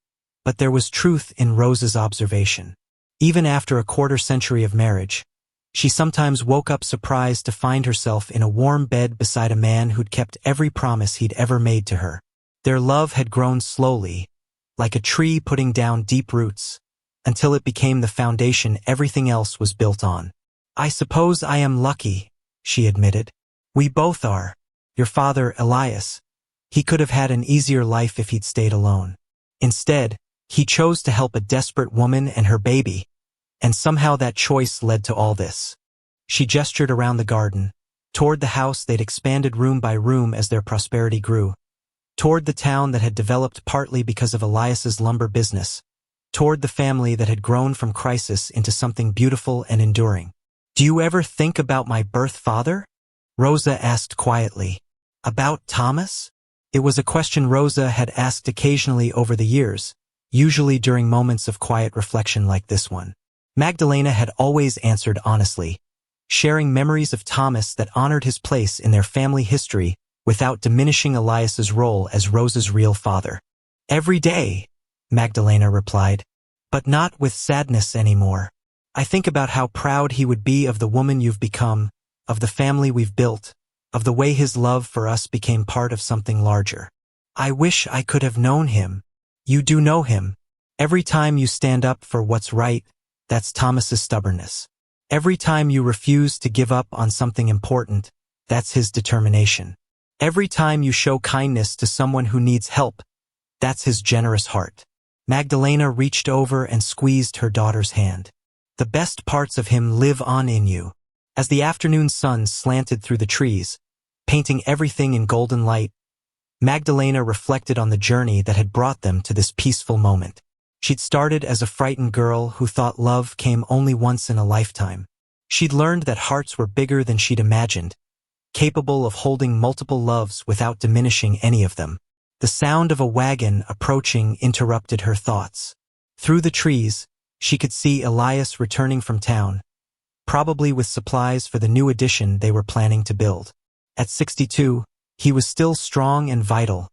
but there was truth in Rosa's observation. Even after a quarter-century of marriage, she sometimes woke up surprised to find herself in a warm bed beside a man who'd kept every promise he'd ever made to her. Their love had grown slowly, like a tree putting down deep roots, until it became the foundation everything else was built on. "I suppose I am lucky," she admitted. "We both are. Your father, Elias, he could have had an easier life if he'd stayed alone. Instead, he chose to help a desperate woman and her baby, and somehow that choice led to all this." She gestured around the garden, Toward the house they'd expanded room by room as their prosperity grew. Toward the town that had developed partly because of Elias's lumber business. Toward the family that had grown from crisis into something beautiful and enduring. "Do you ever think about my birth father?" Rosa asked quietly. "About Thomas?" It was a question Rosa had asked occasionally over the years, usually during moments of quiet reflection like this one. Magdalena had always answered honestly, sharing memories of Thomas that honored his place in their family history without diminishing Elias's role as Rosa's real father. "Every day," Magdalena replied, "but not with sadness anymore. I think about how proud he would be of the woman you've become, of the family we've built, of the way his love for us became part of something larger. I wish I could have known him. You do know him. Every time you stand up for what's right, that's Thomas's stubbornness. Every time you refuse to give up on something important, that's his determination. Every time you show kindness to someone who needs help, that's his generous heart." Magdalena reached over and squeezed her daughter's hand. "The best parts of him live on in you." As the afternoon sun slanted through the trees, painting everything in golden light, Magdalena reflected on the journey that had brought them to this peaceful moment. She'd started as a frightened girl who thought love came only once in a lifetime. She'd learned that hearts were bigger than she'd imagined, capable of holding multiple loves without diminishing any of them. The sound of a wagon approaching interrupted her thoughts. Through the trees, she could see Elias returning from town, probably with supplies for the new addition they were planning to build. At 62, he was still strong and vital,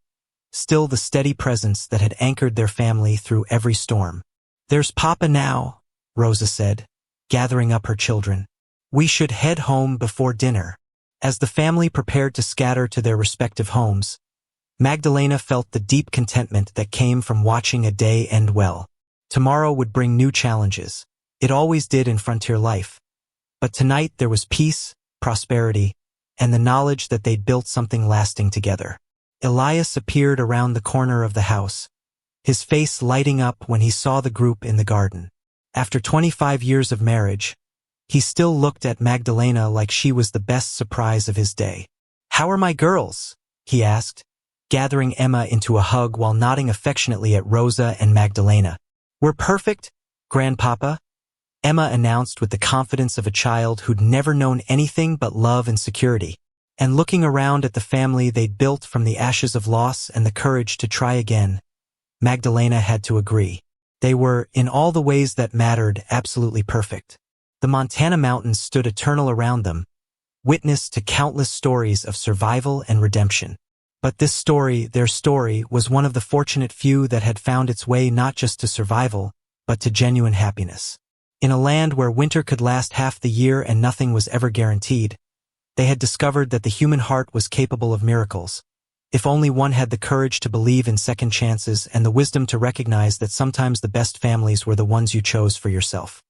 still the steady presence that had anchored their family through every storm. "There's Papa now," Rosa said, gathering up her children. "We should head home before dinner." As the family prepared to scatter to their respective homes, Magdalena felt the deep contentment that came from watching a day end well. Tomorrow would bring new challenges. It always did in frontier life. But tonight there was peace, prosperity, and the knowledge that they'd built something lasting together. Elias appeared around the corner of the house, his face lighting up when he saw the group in the garden. After 25 years of marriage, he still looked at Magdalena like she was the best surprise of his day. "How are my girls?" he asked, gathering Emma into a hug while nodding affectionately at Rosa and Magdalena. "We're perfect, Grandpapa," Emma announced with the confidence of a child who'd never known anything but love and security. And looking around at the family they'd built from the ashes of loss and the courage to try again, Magdalena had to agree. They were, in all the ways that mattered, absolutely perfect. The Montana mountains stood eternal around them, witness to countless stories of survival and redemption. But this story, their story, was one of the fortunate few that had found its way not just to survival, but to genuine happiness. In a land where winter could last half the year and nothing was ever guaranteed, they had discovered that the human heart was capable of miracles, if only one had the courage to believe in second chances and the wisdom to recognize that sometimes the best families were the ones you chose for yourself.